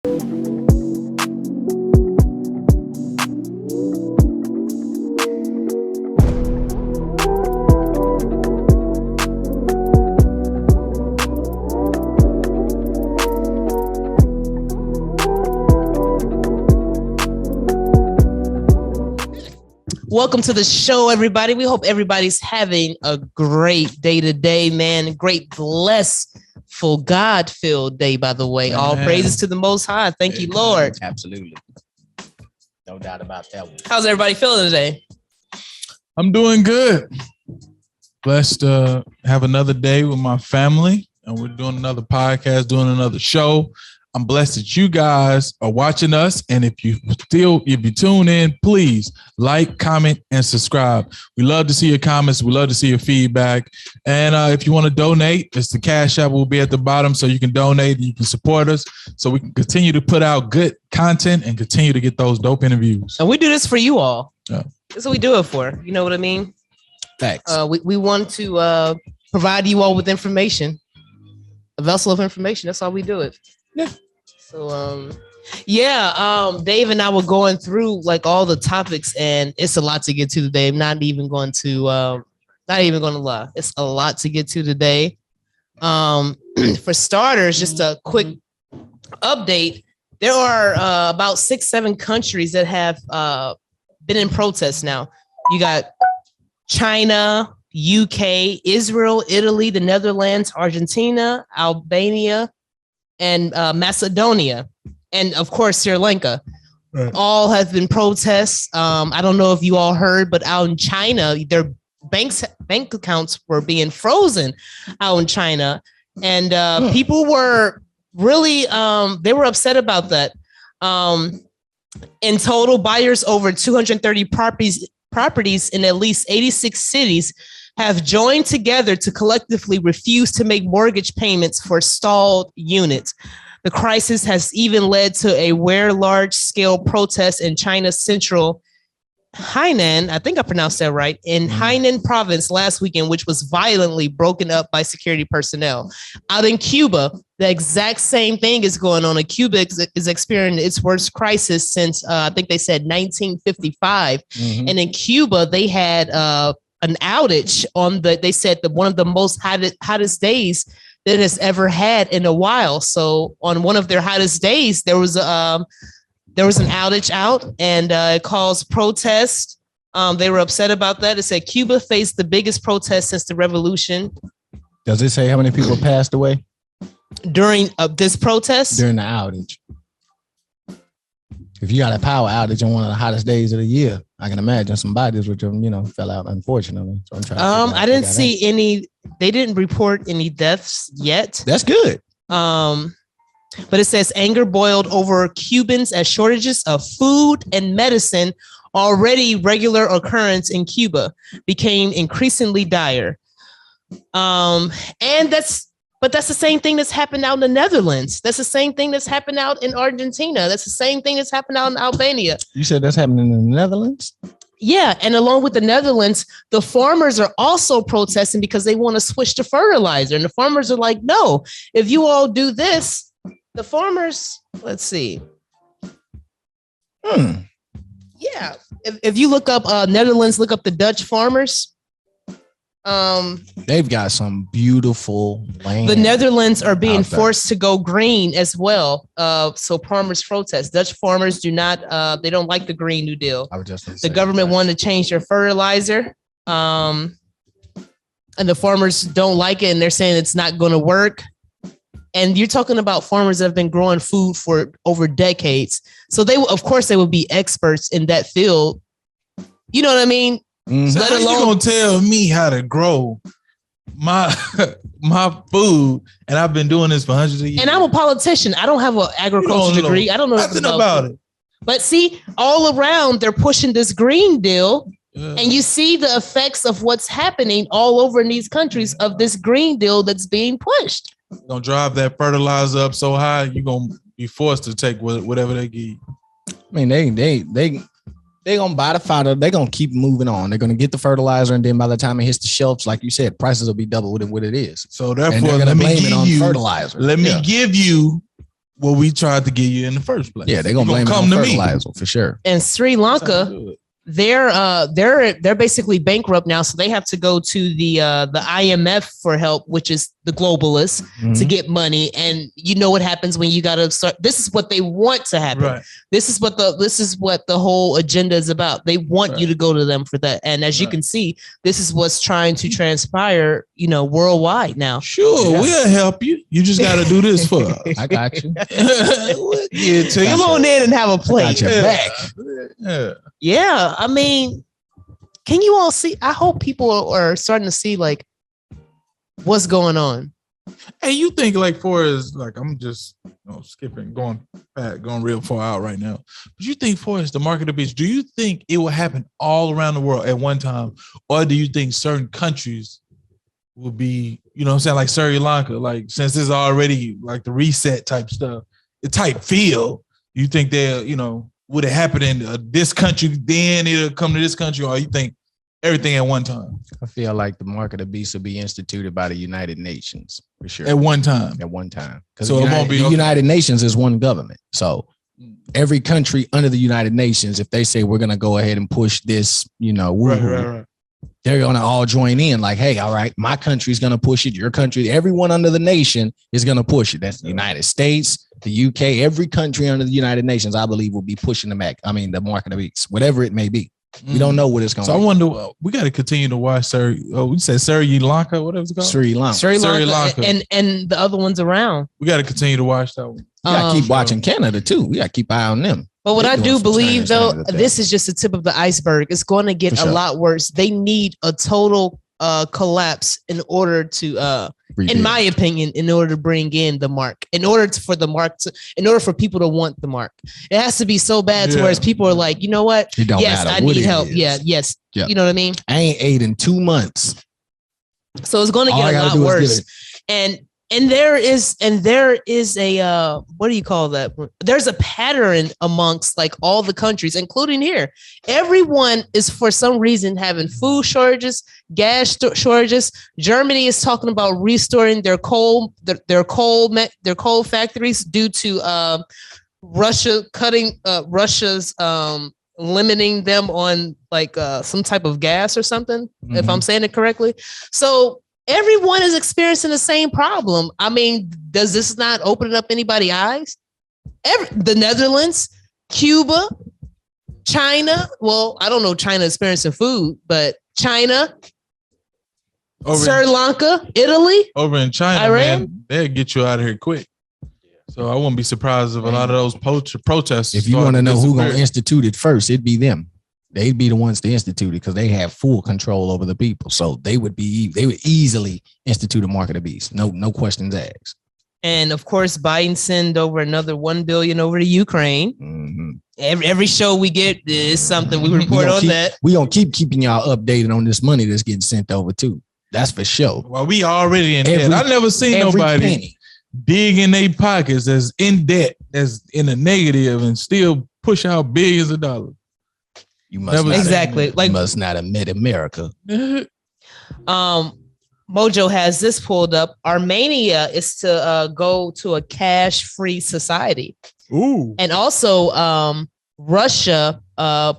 Welcome to the show, everybody. We hope everybody's having a great day today, man. Great, blessful, God-filled day, by the way. All praises to the Most High. Thank you, Lord. Absolutely. No doubt about that one. How's everybody feeling today? I'm doing good. Blessed to have another day with my family, and we're doing another podcast, doing another show. I'm blessed that you guys are watching us. And if you tune in, please like, comment, and subscribe. We love to see your comments. We love to see your feedback. And if you want to donate, it's the Cash App will be at the bottom so you can donate and you can support us so we can continue to put out good content and continue to get those dope interviews. And we do this for you all. Yeah. That's what we do it for. You know what I mean? Thanks. We want to provide you all with information, a vessel of information. That's how we do it. Yeah. So, Dave and I were going through like all the topics, and it's a lot to get to today. I'm not even going to lie. It's a lot to get to today. For starters, just a quick update. There are about 6-7 countries that have been in protest now. You got China, UK, Israel, Italy, the Netherlands, Argentina, Albania, and Macedonia, and of course, Sri Lanka. Right. All have been protests. I don't know if you all heard, but out in China, their bank accounts were being frozen out in China. And people were really, they were upset about that. In total, buyers over 230 properties in at least 86 cities have joined together to collectively refuse to make mortgage payments for stalled units. The crisis has even led to a large-scale protest in China's central Hainan, I think I pronounced that right, in Hainan province last weekend, which was violently broken up by security personnel. Out in Cuba, the exact same thing is going on. Cuba is experiencing its worst crisis since, I think they said 1955. Mm-hmm. And in Cuba, they had an outage on they said one of the most hottest days that it has ever had in a while. So on one of their hottest days, there was an outage out, and it caused protest. They were upset about that. It said Cuba faced the biggest protest since the revolution. Does it say how many people passed away during this protest? During the outage. If you got a power outage on one of the hottest days of the year, I can imagine some bodies which fell out, unfortunately. So I'm trying. I didn't see any. They didn't report any deaths yet. That's good. But it says anger boiled over Cubans as shortages of food and medicine, already regular occurrence in Cuba, became increasingly dire. But that's the same thing that's happened out in the Netherlands. That's the same thing that's happened out in Argentina. That's the same thing that's happened out in Albania. You said that's happening in the Netherlands? Yeah. And along with the Netherlands, the farmers are also protesting because they want to switch to fertilizer. And the farmers are like, no, if you all do this, the farmers, let's see. Yeah. If you look up Netherlands, look up the Dutch farmers. They've got some beautiful land. The Netherlands are being forced to go green as well. So farmers protest. Dutch farmers do not. They don't like the Green New Deal. The government wanted to change their fertilizer, and the farmers don't like it, and they're saying it's not going to work. And you're talking about farmers that have been growing food for over decades. So of course, they would be experts in that field. You know what I mean? Mm-hmm. Let alone you gonna tell me how to grow my food, and I've been doing this for hundreds of years. And I'm a politician. I don't have an agriculture degree. I don't know nothing about it. But see, all around they're pushing this Green Deal, and you see the effects of what's happening all over in these countries of this Green Deal that's being pushed. You're gonna drive that fertilizer up so high, you're gonna be forced to take whatever they give. I mean, they're going to buy the fodder. They're going to keep moving on. They're going to get the fertilizer. And then by the time it hits the shelves, like you said, prices will be double what it is. So therefore, let me give you what we tried to get you in the first place. Yeah, they're gonna blame it on fertilizer for sure. And Sri Lanka, they're basically bankrupt now, so they have to go to the IMF for help, which is the globalists, to get money. And you know what happens when you gotta start. This is what they want to happen. Right. This is what the whole agenda is about. They want you to go to them for that. And as you can see, this is what's trying to transpire, worldwide now. Sure, we'll help you. You just got to do this for us. I got you. Come on in and have a plate. Got your back. Yeah, I mean, can you all see? I hope people are starting to see like what's going on. Hey, you think like for as like I'm just skipping, going real far out right now. But you think for as the market of beast, do you think it will happen all around the world at one time, or do you think certain countries will be, like Sri Lanka, like since it's already like the reset type stuff, the type feel, you think they'll, would it happen in this country, then it'll come to this country, or you think everything at one time? I feel like the mark of the beast will be instituted by the United Nations for sure. At one time. Because so it won't be the United Nations is one government. So every country under the United Nations, if they say we're gonna go ahead and push this, right. They're gonna all join in. Like, hey, all right, my country's gonna push it. Your country, everyone under the nation is gonna push it. That's the United States, the UK, every country under the United Nations, I believe, will be pushing the mark of the beast, whatever it may be. We don't know what it's going to be. So I wonder, we got to continue to watch we said Sri Lanka, whatever it's called? Sri Lanka. And the other ones around. We got to continue to watch that one. We got to keep watching Canada too. We got to keep eye on them. But what I do believe though, this is just the tip of the iceberg. It's going to get a lot worse. They need a total collapse in order to, in my opinion, in order to bring in the mark, in order for people to want the mark. It has to be so bad to where people are like, you know what? Yes, I need help. Yeah, yes. Yeah. You know what I mean? I ain't ate in 2 months. So it's going to get a lot worse. And there is a what do you call that? There's a pattern amongst like all the countries, including here. Everyone is for some reason having food shortages, gas shortages. Germany is talking about restoring their coal factories due to Russia cutting Russia's limiting them on like some type of gas or something, if I'm saying it correctly. So everyone is experiencing the same problem. I mean, does this not open up anybody's eyes? The Netherlands, Cuba, China. Well, I don't know China experiencing food, but China, Sri Lanka, Italy. Over in China, Iran, man, they'll get you out of here quick. So I wouldn't be surprised if a lot of those protests. If you want to know who's going to institute it first, it'd be them. They'd be the ones to institute it because they have full control over the people. So they would easily institute a mark of the beast. No questions asked. And of course, Biden send over another $1 billion over to Ukraine. Mm-hmm. Every show we get is something we report on that. We gonna keeping y'all updated on this money that's getting sent over too. That's for sure. Well, we already in debt. I never seen nobody dig in their pockets as in debt, as in a negative, and still push out billions of dollars. You must not admit America. Mojo has this pulled up. Armenia is to go to a cash-free society. Ooh. And also Russia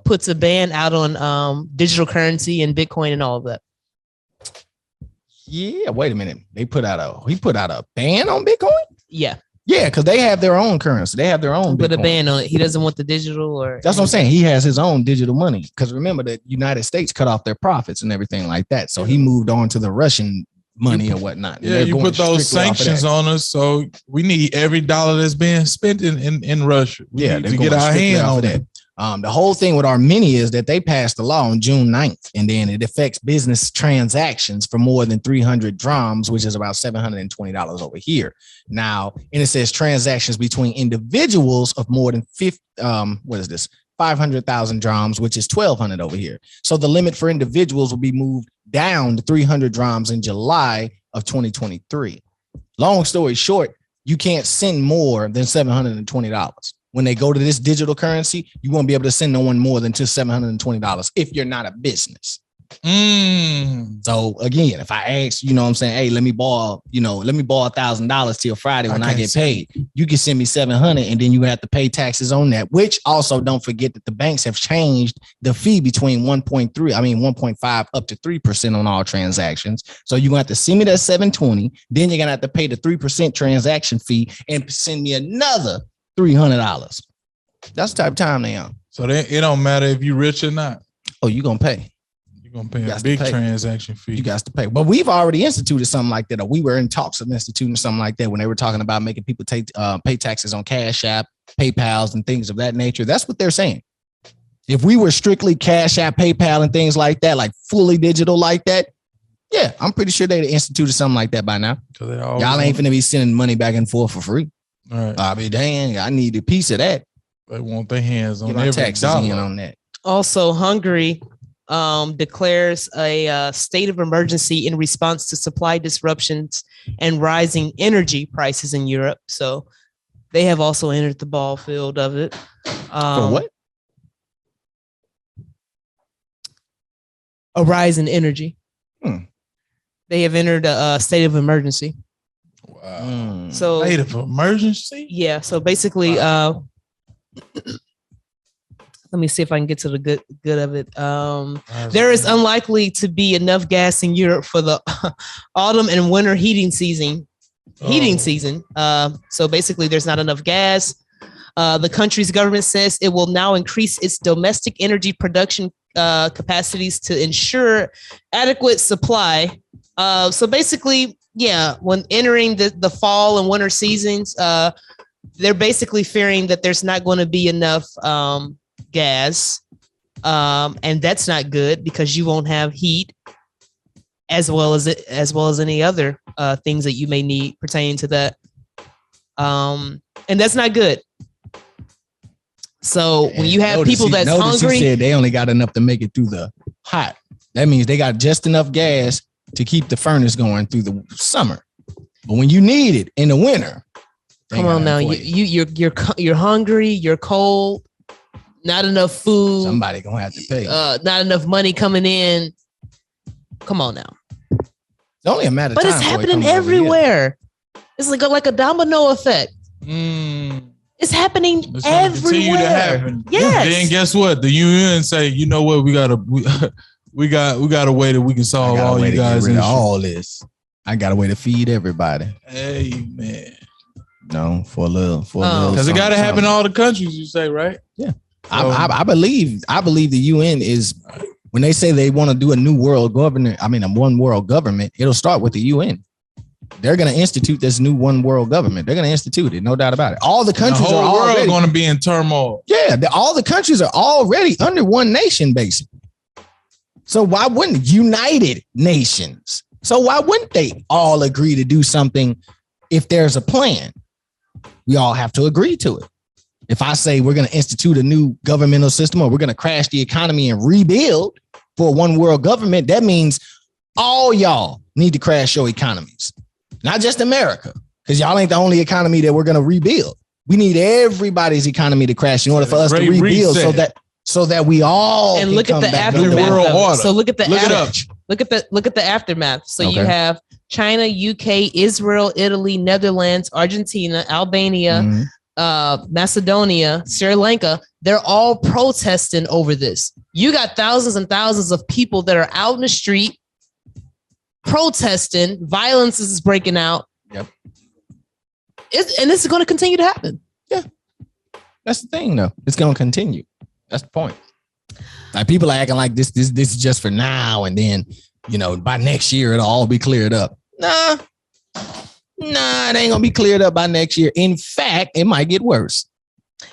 puts a ban out on digital currency and Bitcoin and all of that. Yeah, wait a minute. He put out a ban on Bitcoin? Yeah. Yeah, because they have their own currency. They have their own. Put a ban on it. He doesn't want the digital or. That's what I'm saying. He has his own digital money. Because remember, the United States cut off their profits and everything like that. So he moved on to the Russian money or whatnot. Yeah, you put those sanctions on us. So we need every dollar that's being spent in Russia. We need to get our hand on that. The whole thing with Armenia is that they passed the law on June 9th, and then it affects business transactions for more than 300 drams, which is about $720 over here. Now, and it says transactions between individuals of more than 500,000 drams, which is 1,200 over here. So the limit for individuals will be moved down to 300 drams in July of 2023. Long story short, you can't send more than $720. When they go to this digital currency, you won't be able to send no one more than to $720 if you're not a business. So again, if I ask, you know what I'm saying, hey, let me borrow $1,000 till Friday when I get paid. You can send me $700 and then you have to pay taxes on that, which also don't forget that the banks have changed the fee between 1.5 up to 3% on all transactions. So you're gonna have to send me that $720, then you're gonna have to pay the 3% transaction fee and send me another $300. That's the type of time they on. So it don't matter if you're rich or not. Oh, you're gonna pay. You're gonna pay a big transaction fee. You got to pay. But we've already instituted something like that, or we were in talks of instituting something like that when they were talking about making people pay taxes on Cash App, PayPals, and things of that nature. That's what they're saying. If we were strictly Cash App, PayPal, and things like that, like fully digital like that, yeah, I'm pretty sure they'd instituted something like that by now. Y'all ain't finna be sending money back and forth for free. All right. I mean, dang, I need a piece of that. They want their hands on every taxes in on that. Also, Hungary declares a state of emergency in response to supply disruptions and rising energy prices in Europe. So they have also entered the ball field of it. For what? A rise in energy. They have entered a state of emergency. Wow. So state of emergency? Yeah. So basically, let me see if I can get to the good of it. There is unlikely to be enough gas in Europe for the autumn and winter heating season. So basically, there's not enough gas. The country's government says it will now increase its domestic energy production capacities to ensure adequate supply. So basically, yeah, when entering the fall and winter seasons, they're basically fearing that there's not going to be enough gas, and that's not good because you won't have heat as well as any other things that you may need pertaining to that, and that's not good. So when you have people that's hungry, he said they only got enough to make it through the hot. That means they got just enough gas to keep the furnace going through the summer, but when you need it in the winter, come on now, you're hungry, you're cold. Not enough food. Somebody gonna have to pay. Not enough money coming in. Come on now. It's only a matter of time. But it's happening everywhere. It's like a domino effect. It's happening everywhere. Continue to happen. Yes. Then guess what? The UN say, you know what? We got a way that we can solve all you guys. All this. I got a way to feed everybody. Amen. No, for a little. Because it got to happen in all the countries. You say, right? Yeah. I believe the UN is, when they say they want to do a new world government, a one world government, it'll start with the UN. They're going to institute this new one world government. They're going to institute it, no doubt about it. All the countries are already going to be in turmoil. Yeah, all the countries are already under one nation, basically. So why wouldn't United Nations? So why wouldn't they all agree to do something if there's a plan? We all have to agree to it. If I say we're going to institute a new governmental system or we're going to crash the economy and rebuild for a one world government, that means all y'all need to crash your economies, not just America, because y'all ain't the only economy that we're going to rebuild. We need everybody's economy to crash in order for us to rebuild so that we all and look at the aftermath. So look at the aftermath. So you have China, UK, Israel, Italy, Netherlands, Argentina, Albania, Macedonia, Sri Lanka. They're all protesting over this. You got thousands and thousands of people that are out in the street protesting. Violence is breaking out. Yep. And this is going to continue to happen. Yeah. That's the thing, though. It's going to continue. That's the point. Like, people are acting like this is just for now, and then, by next year it'll all be cleared up. Nah, it ain't gonna be cleared up by next year. In fact, it might get worse.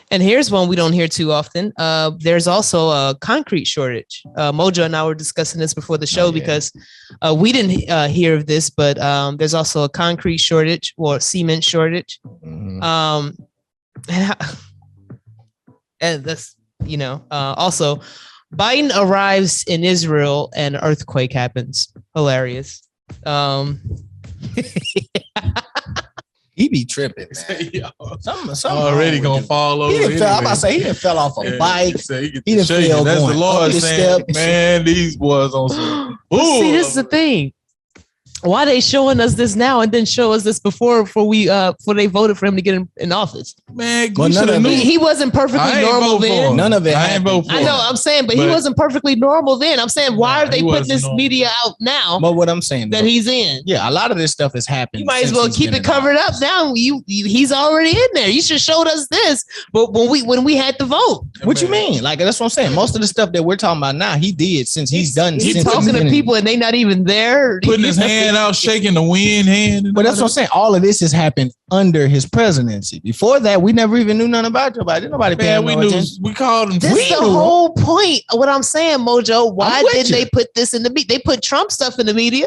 And here's one we don't hear too often. There's also a concrete shortage. Mojo and I were discussing this before the show because we didn't hear of this, but there's also a concrete shortage or cement shortage. And that's, also Biden arrives in Israel and an earthquake happens. Hilarious. He be tripping. Something already gonna fall over. I'm about to say he done fell off a bike. He done fell. That's going the Lord saying, man, these boys on some. See, this is the thing. Why they showing us this now and didn't show us this before they voted for him to get in office? Man, he wasn't perfectly normal then. None of it. I ain't vote for him. I know. I'm saying, but he wasn't perfectly normal then. I'm saying, why are they putting this media out now? But what I'm saying that he's in, a lot of this stuff has happened. You might as well keep it covered up now. He's already in there. You should showed us this, but when we had to vote. What you mean? Like that's what I'm saying. Most of the stuff that we're talking about now, he did since he's done. He's talking to people and they not even there. Putting his hand out, shaking the wind hand. But that's what I'm saying. All of this has happened under his presidency. Before that, we never even knew nothing about Joe Biden. Nobody paid no attention. We called him. This is the whole point of what I'm saying, Mojo. Why didn't they put this in the media? They put Trump stuff in the media.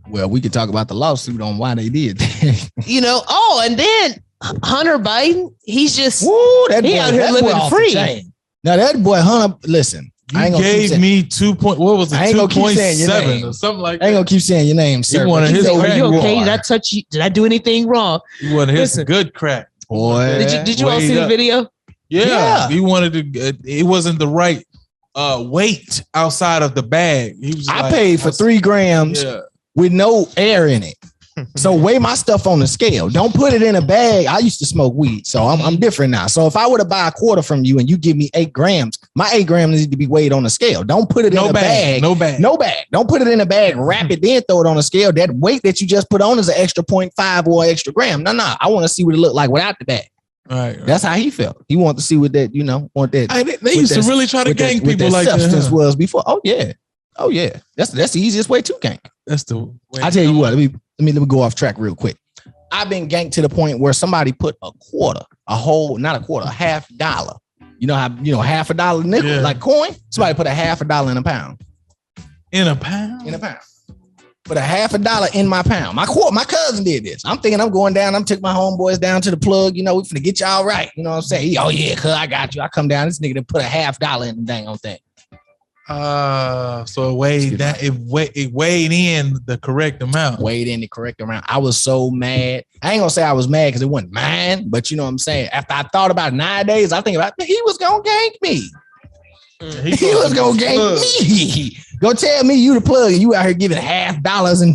Well, we could talk about the lawsuit on why they did. And then Hunter Biden, he's just that he boy, out here living free. Now that boy Hunter, listen. You gave me 2 point. What was it? 2.7 or something like that. I ain't gonna keep saying your name, sir. Are you okay? Did I touch you? Did I do anything wrong? You wanted his good crack, boy. Did you all see the video? Yeah. He wanted to. It wasn't the right weight outside of the bag. He was. I paid for 3 grams with no air in it. So weigh my stuff on the scale. Don't put it in a bag. I used to smoke weed, so I'm different now. So if I were to buy a quarter from you and you give me 8 grams, my 8 grams needs to be weighed on the scale. Don't put it in a bag. No bag. Don't put it in a bag, wrap it, then throw it on the scale. That weight that you just put on is an extra 0.5 or an extra gram. No. I want to see what it looked like without the bag. Right. That's how he felt. He wanted to see what that, want that. They used to really try to gang people like that. Substance was before. Oh yeah. That's the easiest way to gang. That's the way. I tell you what. Let me go off track real quick. I've been ganked to the point where somebody put a quarter, half dollar. You know how half a dollar nickel, like coin? Somebody put a half a dollar in a pound. In a pound? In a pound. Put a half a dollar in my pound. My cousin did this. I'm thinking I'm going down. I'm taking my homeboys down to the plug. We finna get y'all right. You know what I'm saying? Oh yeah, cuz I got you. I come down. This nigga done put a half dollar in the dang on thing. So it weighed in the correct amount. Weighed in the correct amount. I was so mad. I ain't gonna say I was mad because it wasn't mine, but you know what I'm saying. After I thought about it nowadays, I think about he was gonna gank me. He was gonna gank me. Go tell me you the plug and you out here giving half dollars and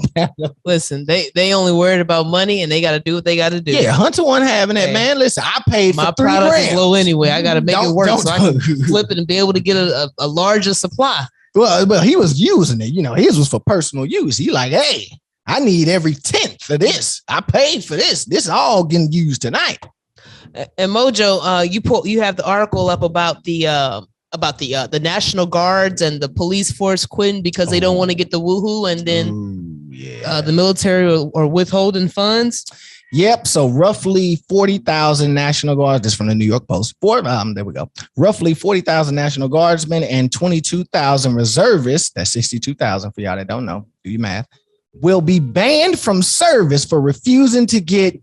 listen. They only worried about money and they got to do what they got to do. Yeah, Hunter wasn't having that, man. Listen, I paid for 3 product grams. is low anyway. I got to make it work so I can flip it and be able to get a larger supply. Well, he was using it. His was for personal use. He like, hey, I need every 10th for this. I paid for this. This is all getting used tonight. And Mojo, you have the article up about the the National Guards and the police force quitting because they don't want to get the woohoo, and then the military are withholding funds. Yep. So roughly 40,000 National Guards. This is from the New York Post. There we go. Roughly 40,000 National Guardsmen and 22,000 reservists. That's 62,000 for y'all that don't know. Do your math. Will be banned from service for refusing to get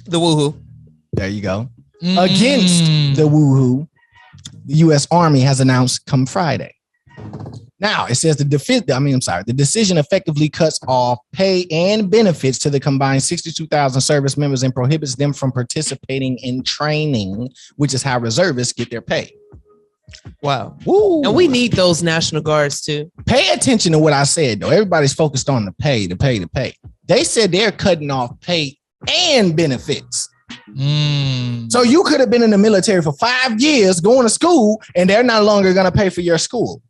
the woohoo. There you go. Against the woohoo. The U.S. Army has announced come Friday. Now, it says the decision effectively cuts off pay and benefits to the combined 62,000 service members and prohibits them from participating in training, which is how reservists get their pay. Wow. Woo. And we need those National Guards too. Pay attention to what I said, though. Everybody's focused on the pay. They said they're cutting off pay and benefits. So you could have been in the military for 5 years going to school and they're no longer going to pay for your school.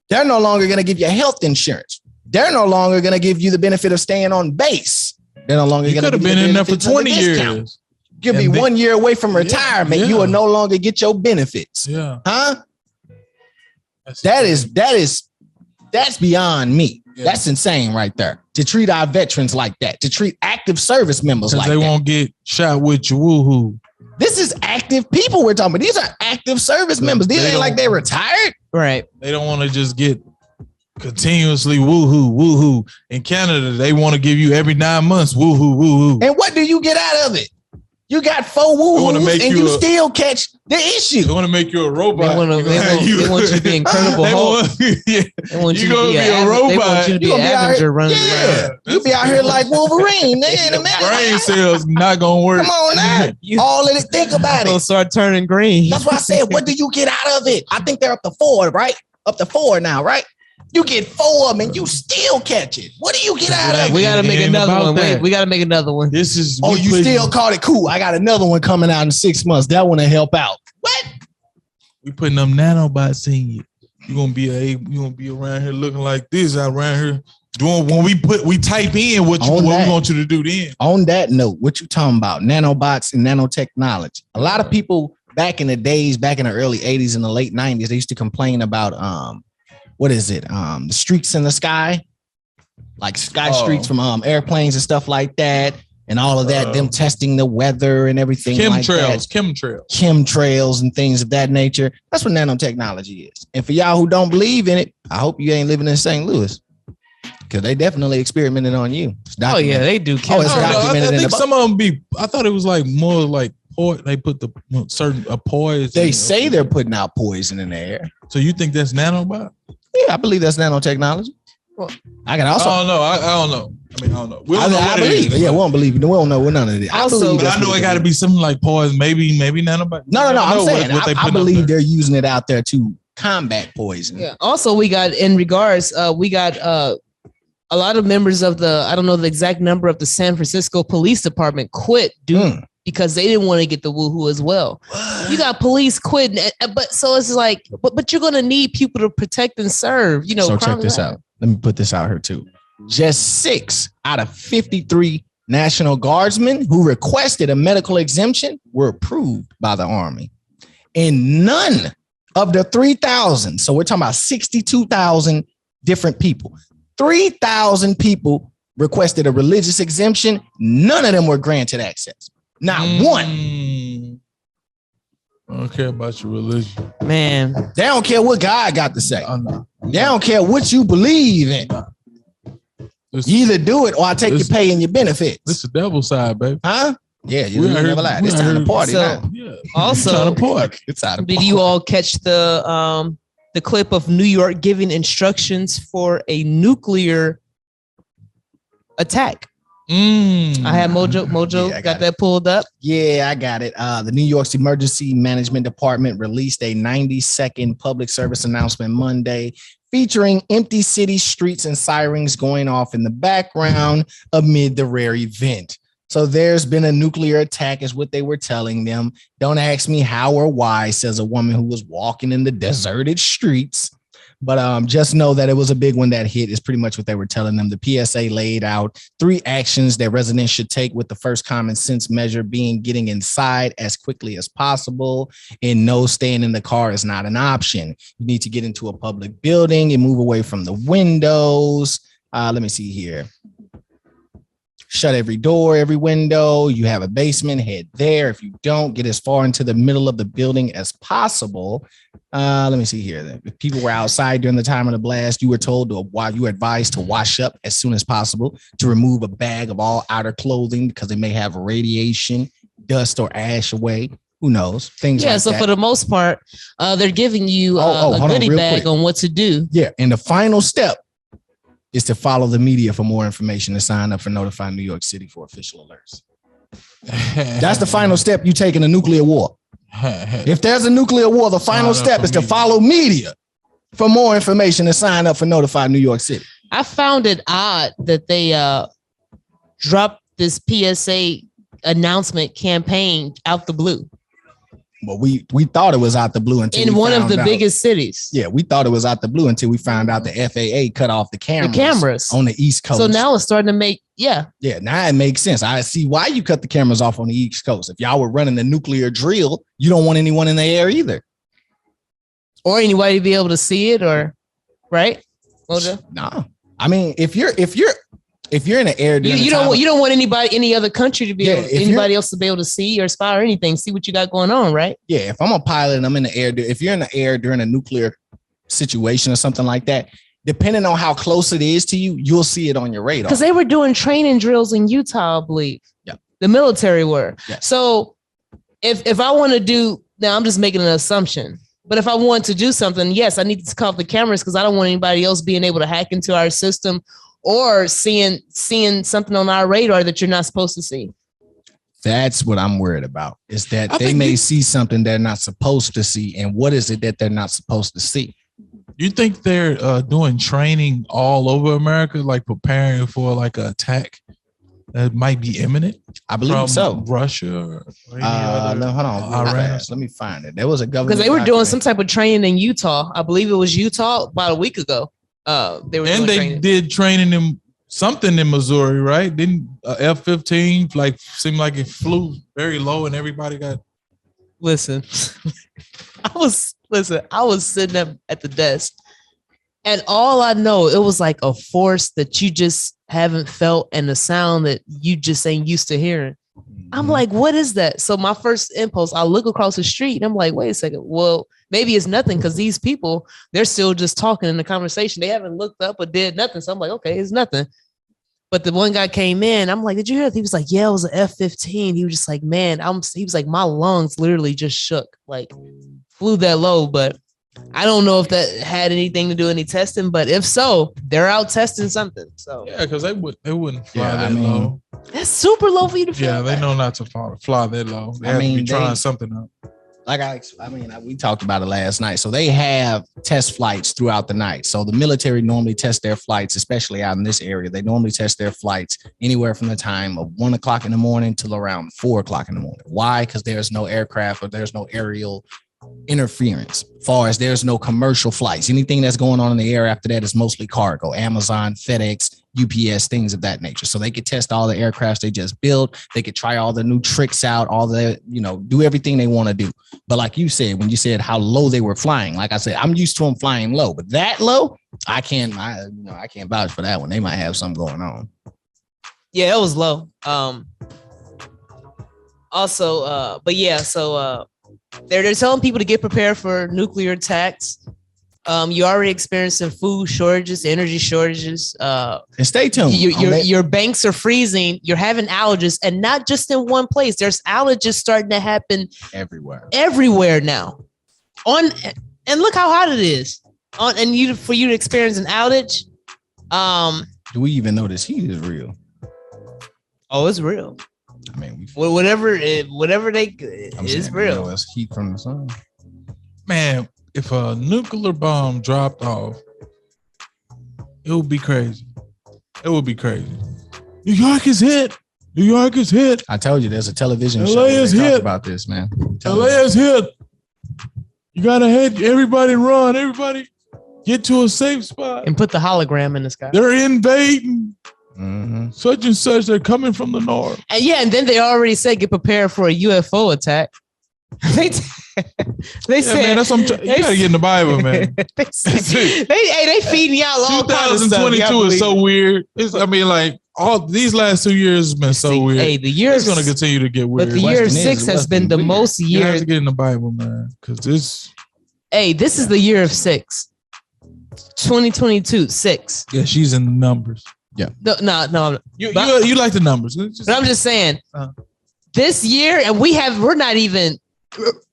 They're no longer going to give you health insurance. They're no longer going to give you the benefit of staying on base. They're no longer going to give you the been in there for 20 years. Give me 1 year away from retirement. You will no longer get your benefits. Yeah. Huh? That's beyond me. Yeah. That's insane right there. To treat our veterans like that, to treat active service members like that. They won't get shot with your woohoo. This is active people we're talking about. These are active service members. These ain't like they retired. Right. They don't want to just get continuously woohoo. In Canada, they want to give you every 9 months woohoo. And what do you get out of it? You got 4 woo-hoos and you still catch the issue. They want to make you a robot. They want you to be Incredible Hulk. They want you to be a robot. They want you to be an Avenger running around. You be out here like Wolverine. Brain cells not going to work. Come on now. All of it. Think about it. They'll start turning green. That's why I said, what do you get out of it? I think they're up to 4, right? Up to 4 now, right? You get 4 of them and you still catch it. What do you get out of it? We got to make another one. We got to make another one. This is. You still caught it cool. I got another one coming out in 6 months. That one to help out. What? We putting them nanobots in you. You gonna be around here looking like this. Around here doing when we type in what we want you to do. Then on that note, what you talking about? Nanobots and nanotechnology. A lot of people back in the days, back in the early 80s and the late 90s, they used to complain about what is it? The streaks in the sky, like sky streaks from airplanes and stuff like that, and all of that. Them testing the weather and everything. Chemtrails and things of that nature. That's what nanotechnology is. And for y'all who don't believe in it, I hope you ain't living in St. Louis, because they definitely experimented on you. Oh yeah, they do. It's documented. I think some of them be. I thought it was like more like. They put the certain poison. They say they're putting out poison in the air. So you think that's nanobot? Yeah, I believe that's nanotechnology. Well, I can also. I don't know. I don't know. I don't know. We don't know what believe. Yeah, we don't believe. We don't know what none of it. I know it got to be something like poison. Maybe nanobot. No. I'm saying I believe they're using it out there to combat poison. Yeah. Also, we got a lot of members of the, I don't know the exact number of the San Francisco Police Department quit because they didn't want to get the woohoo as well. What? You got police quitting, but so it's like, but you're gonna need people to protect and serve. So check this out. Let me put this out here too. Just 6 out of 53 National Guardsmen who requested a medical exemption were approved by the Army, and none of the 3,000. So we're talking about 62,000 different people. 3,000 people requested a religious exemption. None of them were granted access. Not one. I don't care about your religion. Man. They don't care what God got to say. No. They don't care what you believe in. You either do it or I take your pay and your benefits. This is the devil's side, baby. Huh? Yeah, you never lie. It's time to party now. Yeah. Also, it's time to party. Did you all catch the clip of New York giving instructions for a nuclear attack? I had Mojo got that pulled up. Yeah, I got it. The New York's Emergency Management Department released a 90-second public service announcement Monday featuring empty city streets and sirens going off in the background amid the rare event. So there's been a nuclear attack is what they were telling them. Don't ask me how or why, says a woman who was walking in the deserted streets. But just know that it was a big one that hit is pretty much what they were telling them. The PSA laid out 3 actions that residents should take, with the first common sense measure being getting inside as quickly as possible. And no, staying in the car is not an option. You need to get into a public building and move away from the windows. Let me see here. Shut every door, every window. You have a basement, head there. If you don't, get as far into the middle of the building as possible. Let me see here. If people were outside during the time of the blast, you were told you were advised to wash up as soon as possible, to remove a bag of all outer clothing because it may have radiation, dust, or ash away. Who knows? Things like that. So for the most part, they're giving you a goodie bag on what to do. Yeah. And the final step is to follow the media for more information and sign up for Notify New York City for official alerts. That's the final step you take in a nuclear war. If there's a nuclear war, the final step is to follow media for more information and sign up for Notify New York City. I found it odd that they dropped this PSA announcement campaign out the blue. Well, we thought it was out the blue until in one of the biggest cities. Yeah, we thought it was out the blue until we found out the FAA cut off the cameras on the East Coast. So now it's starting to make now it makes sense. I see why you cut the cameras off on the East Coast. If y'all were running the nuclear drill, you don't want anyone in the air either, or anybody to be able to see it, or right? Mojo? No, I mean if you're in the air, you don't want any other country to be anybody else to be able to see or spy or anything. See what you got going on, right? Yeah. If I'm a pilot and I'm in the air, if you're in the air during a nuclear situation or something like that, depending on how close it is to you, you'll see it on your radar. Because they were doing training drills in Utah, I believe. Yeah. The military were. Yes. So if I want to do, now I'm just making an assumption, but if I want to do something, yes, I need to cut off the cameras because I don't want anybody else being able to hack into our system or seeing something on our radar that you're not supposed to see. That's what I'm worried about, is that they may see something they're not supposed to see. And what is it that they're not supposed to see? You think they're doing training all over America, like preparing for like an attack that might be imminent? I believe so. Russia or any no, hold on. Iran. Let me find it. There was a government. Because they were doing some type of training in Utah. I believe it was Utah about a week ago. They did training in something in Missouri, right? Didn't F-15 like seemed like it flew very low and everybody got. Listen, I was sitting up at the desk, and all I know, it was like a force that you just haven't felt and a sound that you just ain't used to hearing. I'm like, what is that? So my first impulse, I look across the street and I'm like, wait a second. Well, maybe it's nothing because these people, they're still just talking in the conversation. They haven't looked up or did nothing. So I'm like, okay, it's nothing. But the one guy came in. I'm like, did you hear that? He was like, yeah, it was an F-15. He was just like, man, he was like, my lungs literally just shook, like flew that low. But I don't know if that had anything to do with any testing. But if so, they're out testing something. So yeah, because they wouldn't fly that low. That's super low for you to fly. Yeah, they know not to fly that low. They have to be trying something out. We talked about it last night. So they have test flights throughout the night. So the military normally test their flights, especially out in this area. They normally test their flights anywhere from the time of 1 o'clock in the morning till around 4 o'clock in the morning. Why? Because there's no aircraft or there's no aerial interference. Far as there's no commercial flights. Anything that's going on in the air after that is mostly cargo, Amazon, FedEx, UPS, things of that nature. So they could test all the aircrafts they just built. They could try all the new tricks out, all the, do everything they want to do. But like you said, when you said how low they were flying, like I said, I'm used to them flying low, but that low, I can't vouch for that one. They might have something going on. Yeah, it was low. They're telling people to get prepared for nuclear attacks. You're already experiencing food shortages, energy shortages. And stay tuned. Your banks are freezing. You're having allergies, and not just in one place. There's allergies starting to happen everywhere now. And look how hot it is. For you to experience an outage. Do we even know this heat is real? Oh, it's real. I mean, whatever it's real. It's heat from the sun. Man, if a nuclear bomb dropped off, it would be crazy. It would be crazy. New York is hit. New York is hit. I told you there's a television LA show is that hit. talks about this, man. LA is hit. You gotta hit. Everybody run. Everybody get to a safe spot. And put the hologram in the sky. They're invading. Mm-hmm. Such and such, they're coming from the north. And then they already said get prepared for a UFO attack. They said, man, that's what you gotta get in the Bible, man. they feeding y'all all 2022 is so weird. All these last 2 years has been so weird. Hey, the year is going to continue to get weird. But the year of 6 has been the most years. You have to get in the Bible, man, because this. Hey, this is the year of 6. 2022, 6. Yeah, she's in the numbers. Yeah. No. You like the numbers. But I'm just saying, this year, and we're not even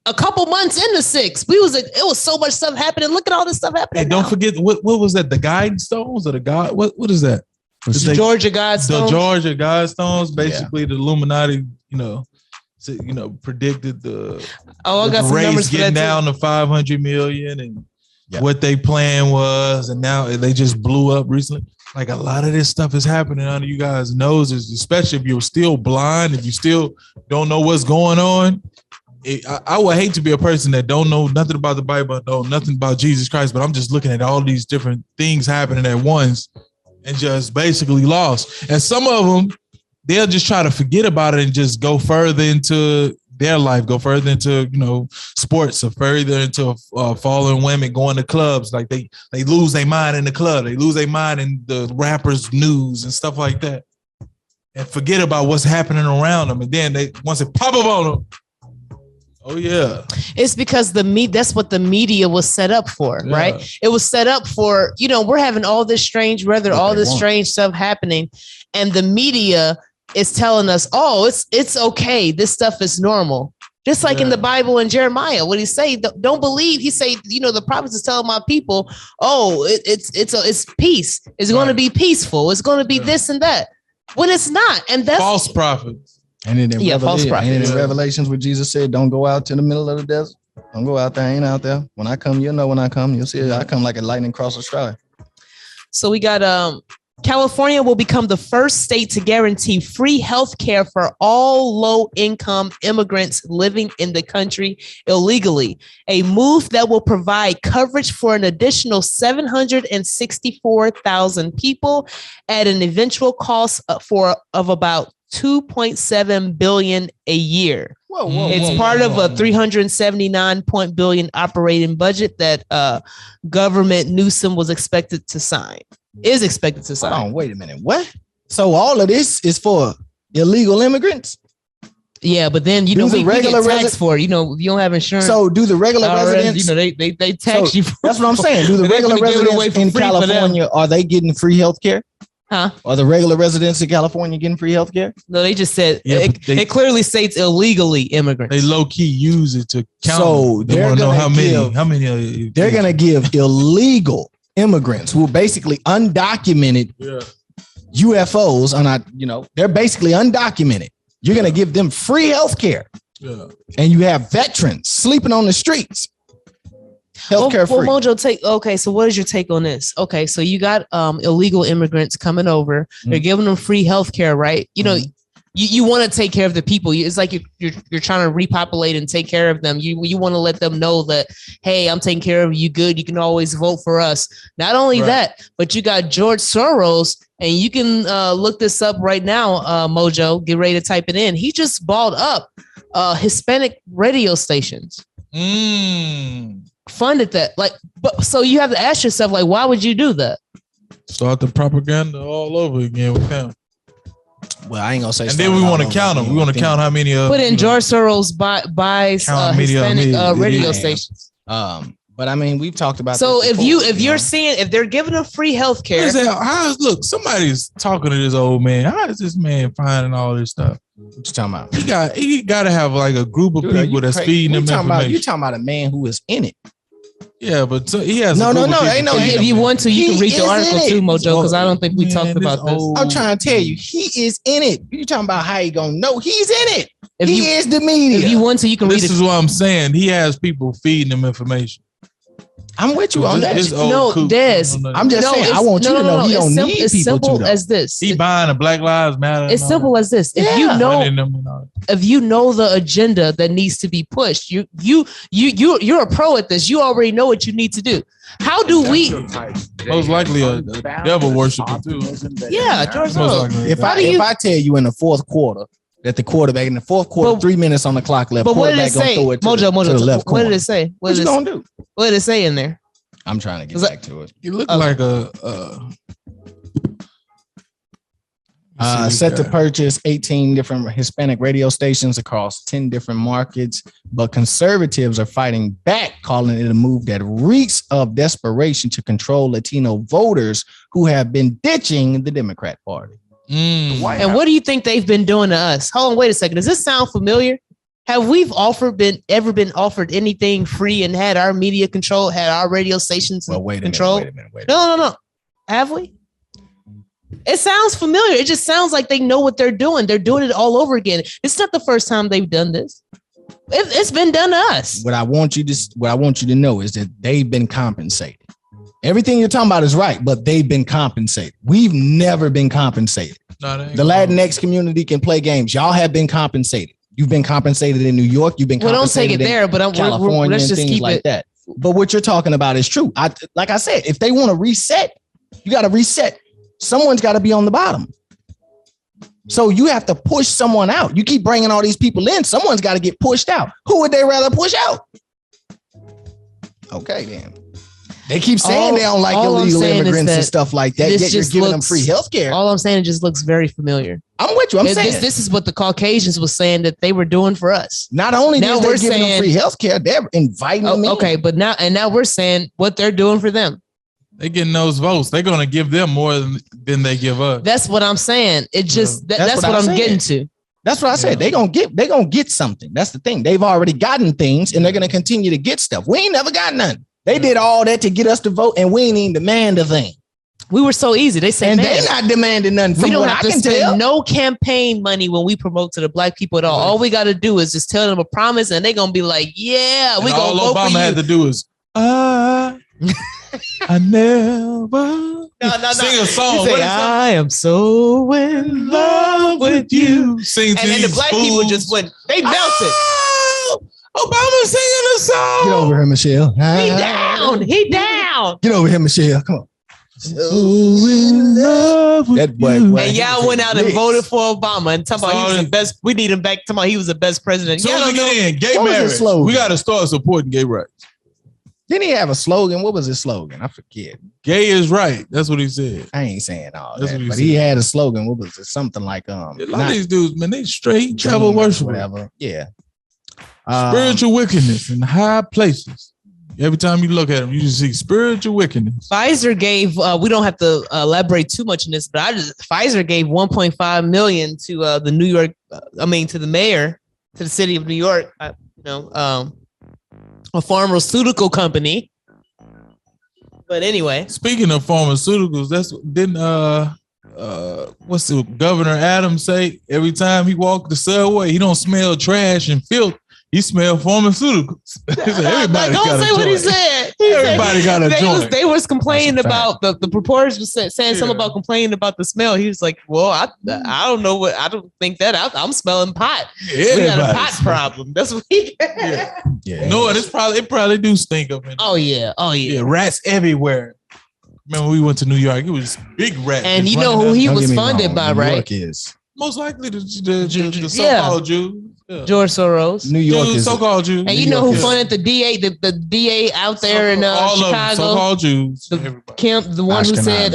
a couple months into 6. It was so much stuff happening. Look at all this stuff happening. Hey, don't forget what was that? The Guidestones or the God? What is that? The Georgia Guidestones. The Georgia Guidestones, basically the Illuminati, predicted the race getting down to 500 million and what their plan was, and now they just blew up recently. Like a lot of this stuff is happening under you guys' noses, especially if you're still blind, if you still don't know what's going on. I would hate to be a person that don't know nothing about the Bible, know nothing about Jesus Christ, but I'm just looking at all these different things happening at once and just basically lost. And some of them, they'll just try to forget about it and just go further into their life, go further into, sports, or further into following women, going to clubs. Like they lose their mind in the club. They lose their mind in the rappers' news and stuff like that, and forget about what's happening around them. And then once it pop up on them, oh yeah. It's because that's what the media was set up for, right? It was set up for, we're having all this strange weather, all this strange stuff happening. And the media is telling us, oh, it's okay. This stuff is normal. Just like in the Bible in Jeremiah, what he say, don't believe. He say, the prophets is telling my people, oh, it's peace. It's going to be peaceful. It's going to be this and that. When it's not, and that's false prophets. And then false prophets. And in Revelations, where Jesus said, "Don't go out to the middle of the desert. Don't go out there. I ain't out there. When I come, you'll know when I come. You'll see I come like a lightning cross the sky." So we got California will become the first state to guarantee free health care for all low-income immigrants living in the country illegally, a move that will provide coverage for an additional 764,000 people at an eventual cost of about $2.7 billion a year. It's part of a $379 billion operating budget that government Newsom is expected to sign. Hold on, wait a minute. What? So all of this is for illegal immigrants? Yeah, but then we get taxed for it. You don't have insurance. So do the regular residents? They tax you. That's what I'm saying. Do the regular residents in California, are they getting free health care? Huh? Are the regular residents in California getting free health care? No, they just said it clearly states illegally immigrants. They low key use it to count. So they want to know how many. They're going to give illegal immigrants who are basically undocumented UFOs they're basically undocumented. You're going to give them free health care. Yeah. And you have veterans sleeping on the streets. Healthcare free. Well, Mojo, so what is your take on this? Okay, so you got illegal immigrants coming over. They're giving them free healthcare, right? You want to take care of the people. It's like you're trying to repopulate and take care of them. You want to let them know that, hey, I'm taking care of you good. You can always vote for us. Not only that, but you got George Soros, and you can look this up right now, Mojo. Get ready to type it in. He just bought up Hispanic radio stations. Funded that. So you have to ask yourself, why would you do that? Start the propaganda all over again with him. Well, I ain't gonna say. And then we want to count them. We want to count how many. Put in George Soros buys Hispanic radio stations. But I mean, we've talked about. So if they're giving them free health care, look, somebody's talking to this old man. How is this man finding all this stuff? What you talking about? He got to have a group of people that's feeding him information. You're talking about a man who is in it. Yeah, but he has no. Ain't no. If you want to, you can read the article too, Mojo, because I don't think we talked about this. I'm trying to tell you, he is in it. You talking about how he gonna know? He's in it. He is the media. If you want to, you can read it. This is what I'm saying. He has people feeding him information. I'm with you on that. No, Des. I'm just saying. I want you to know he don't need people to. It's simple as this. He buying a Black Lives Matter. It's simple as this. If you know the agenda that needs to be pushed, you're a pro at this. You already know what you need to do. How do we? Most likely a devil worshiper too. Yeah, George Soros. If I tell you in the fourth quarter that the quarterback in the fourth quarter, 3 minutes on the clock left, but what did it say? Mojo, to the left corner. What did it say? What you gonna do? What did it say in there? I'm trying to get back to it. You look like set to purchase 18 different Hispanic radio stations across 10 different markets, but conservatives are fighting back, calling it a move that reeks of desperation to control Latino voters who have been ditching the Democrat Party. And what do you think they've been doing to us? Hold on, wait a second. Does this sound familiar? Have we ever been offered anything free and had our media control, had our radio stations control? Wait a minute. No. Have we? It sounds familiar. It just sounds like they know what they're doing. They're doing it all over again. It's not the first time they've done this. It's been done to us. What I want you to know is that they've been compensated. Everything you're talking about is right, but they've been compensated. We've never been compensated. The Latinx community can play games. Y'all have been compensated. You've been compensated in New York. You've been compensated don't take it there, but California let's just and things keep like it. that. But what you're talking about is true. Like I said, if they want to reset, you got to reset. Someone's got to be on the bottom. So you have to push someone out. You keep bringing all these people in. Someone's got to get pushed out. Who would they rather push out? Okay, then. They keep saying they don't like illegal immigrants and stuff like that, yet you're giving them free health care. All I'm saying, it just looks very familiar. I'm with you. I'm saying this is what the Caucasians was saying that they were doing for us. Not only now they're giving them free health care, they're inviting them in. Okay, but now we're saying what they're doing for them. They getting those votes. They're gonna give them more than they give us. That's what I'm saying. It just that's what I'm getting to. That's what I said. They're gonna get something. That's the thing. They've already gotten things and they're gonna continue to get stuff. We ain't never got nothing. They did all that to get us to vote, and we ain't even demand a thing. We were so easy. They say, and they're not demanding nothing from we don't what have I to can spend tell. no campaign money when we promote to the black people at all. All we got to do is just tell them a promise, and they're gonna be like, "Yeah, we gonna vote for you." All Obama had to do is, I never sing a song. Say, I am so in love with you. Sing to and then the black people just went. They melted. Oh, Obama singing a song. Get over here, Michelle. He down. He down. Get over here, Michelle. Come on. So in love with That boy, you. And y'all went out and voted for Obama and talking about he was the best. We need him back. Talking about he was the best president. So Y'all we don't know. get in gay What was marriage. his slogan? We got to start supporting gay rights. Didn't he have a slogan? What was his slogan? I forget. Gay is right. That's what he said. I ain't saying all That's that, what he but said. he had a slogan. What was it? Something like A lot of these dudes, man, they straight dream devil or worship. whatever. Yeah. Spiritual wickedness in high places. Every time you look at them, you just see spiritual wickedness. Pfizer gave. We don't have to elaborate too much on this, but Pfizer gave 1.5 million to the New York. To the mayor, to the city of New York. A pharmaceutical company. But anyway, Speaking of pharmaceuticals, what's the Governor Adams say? Every time he walked the subway, he don't smell trash and filth. He smell pharmaceuticals. He said, everybody don't got say a what he joint. said. Everybody got a joint. They was complaining That's a about the reporters was saying something about complaining about the smell. He was like, "Well, I don't know what I don't think that I'm smelling pot. We got a pot problem. That's what he." Yeah. No, it probably do stink up in there. Oh yeah. Yeah, rats everywhere. Remember when we went to New York? It was big rats. And just you know running who down- he Don't was get me funded wrong, by, New right? York is. Most likely the so-called Jews. Yeah. George Soros. New York Jews, is so-called Jews. And you know who funded the DA, the DA out there in all of them, Chicago? so-called Jews. Kemp, the one who said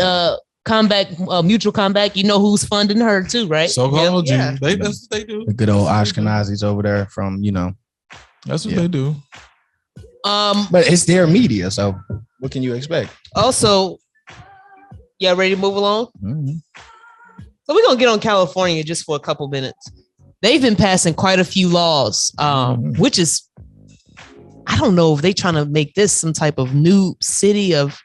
Ashkenazi. mutual comeback. You know who's funding her too, right? So-called Yeah. Jews. That's what they do. The good old Ashkenazis over there from, That's what they do. but it's their media. So what can you expect? Also, yeah, ready to move along? Mhm. So we're gonna get on California just for a couple minutes. They've been passing quite a few laws, which is, I don't know if they trying to make this some type of new city of.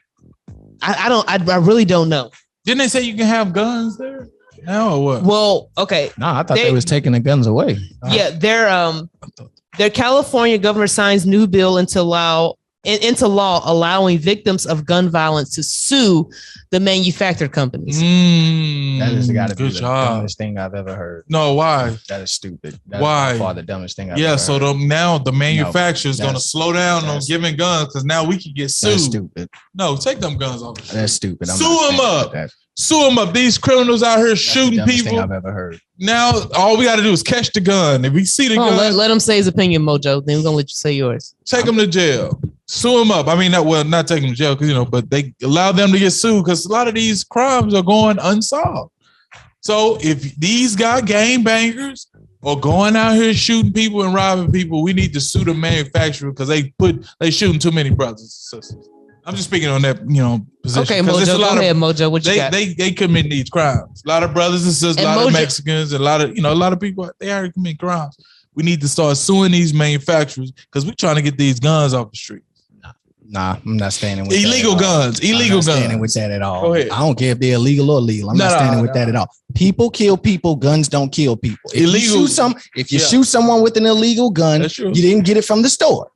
I really don't know. Didn't they say you can have guns there now or what? Well, okay, No, I thought they was taking the guns away. yeah, their California governor signs new bill into law allowing victims of gun violence to sue the manufacturer companies. That has got to be good the job. dumbest thing I've ever heard. No, why? That is stupid. That Why? is by far the dumbest thing I've Yeah, ever so heard. now the manufacturer's going to that's- slow down on that's- giving guns because now we can get sued. That's stupid. No, take them guns off. The street. That's stupid. I'm Sue not 'em saying up. that. Sue them up. These criminals out here That's the shooting dumbest thing people. I've ever heard. Now all we got to do is catch the gun. If we see the gun, Let him say his opinion, Mojo. Then we're gonna let you say yours. take them to jail. Sue them up. I mean, not take them to jail because but they allow them to get sued because a lot of these crimes are going unsolved. So if these got gangbangers or going out here shooting people and robbing people, we need to sue the manufacturer because they shooting too many brothers and sisters. I'm just speaking on that, position. Okay, 'Cause it's Mojo. a lot Go of- ahead, Mojo. What you got? They commit these crimes. A lot of brothers and sisters, And a lot of Mojo- Mexicans, and a lot of people, they already commit crimes. We need to start suing these manufacturers because we're trying to get these guns off the street. Nah, I'm not standing with Illegal that at all. guns. I'm Illegal not standing guns. with that at all. Go ahead. I don't care if they're illegal or legal. I'm not standing with that at all. People kill people. Guns don't kill people. If Illegal- you shoot someone with an illegal gun, That's true. you didn't get it from the store.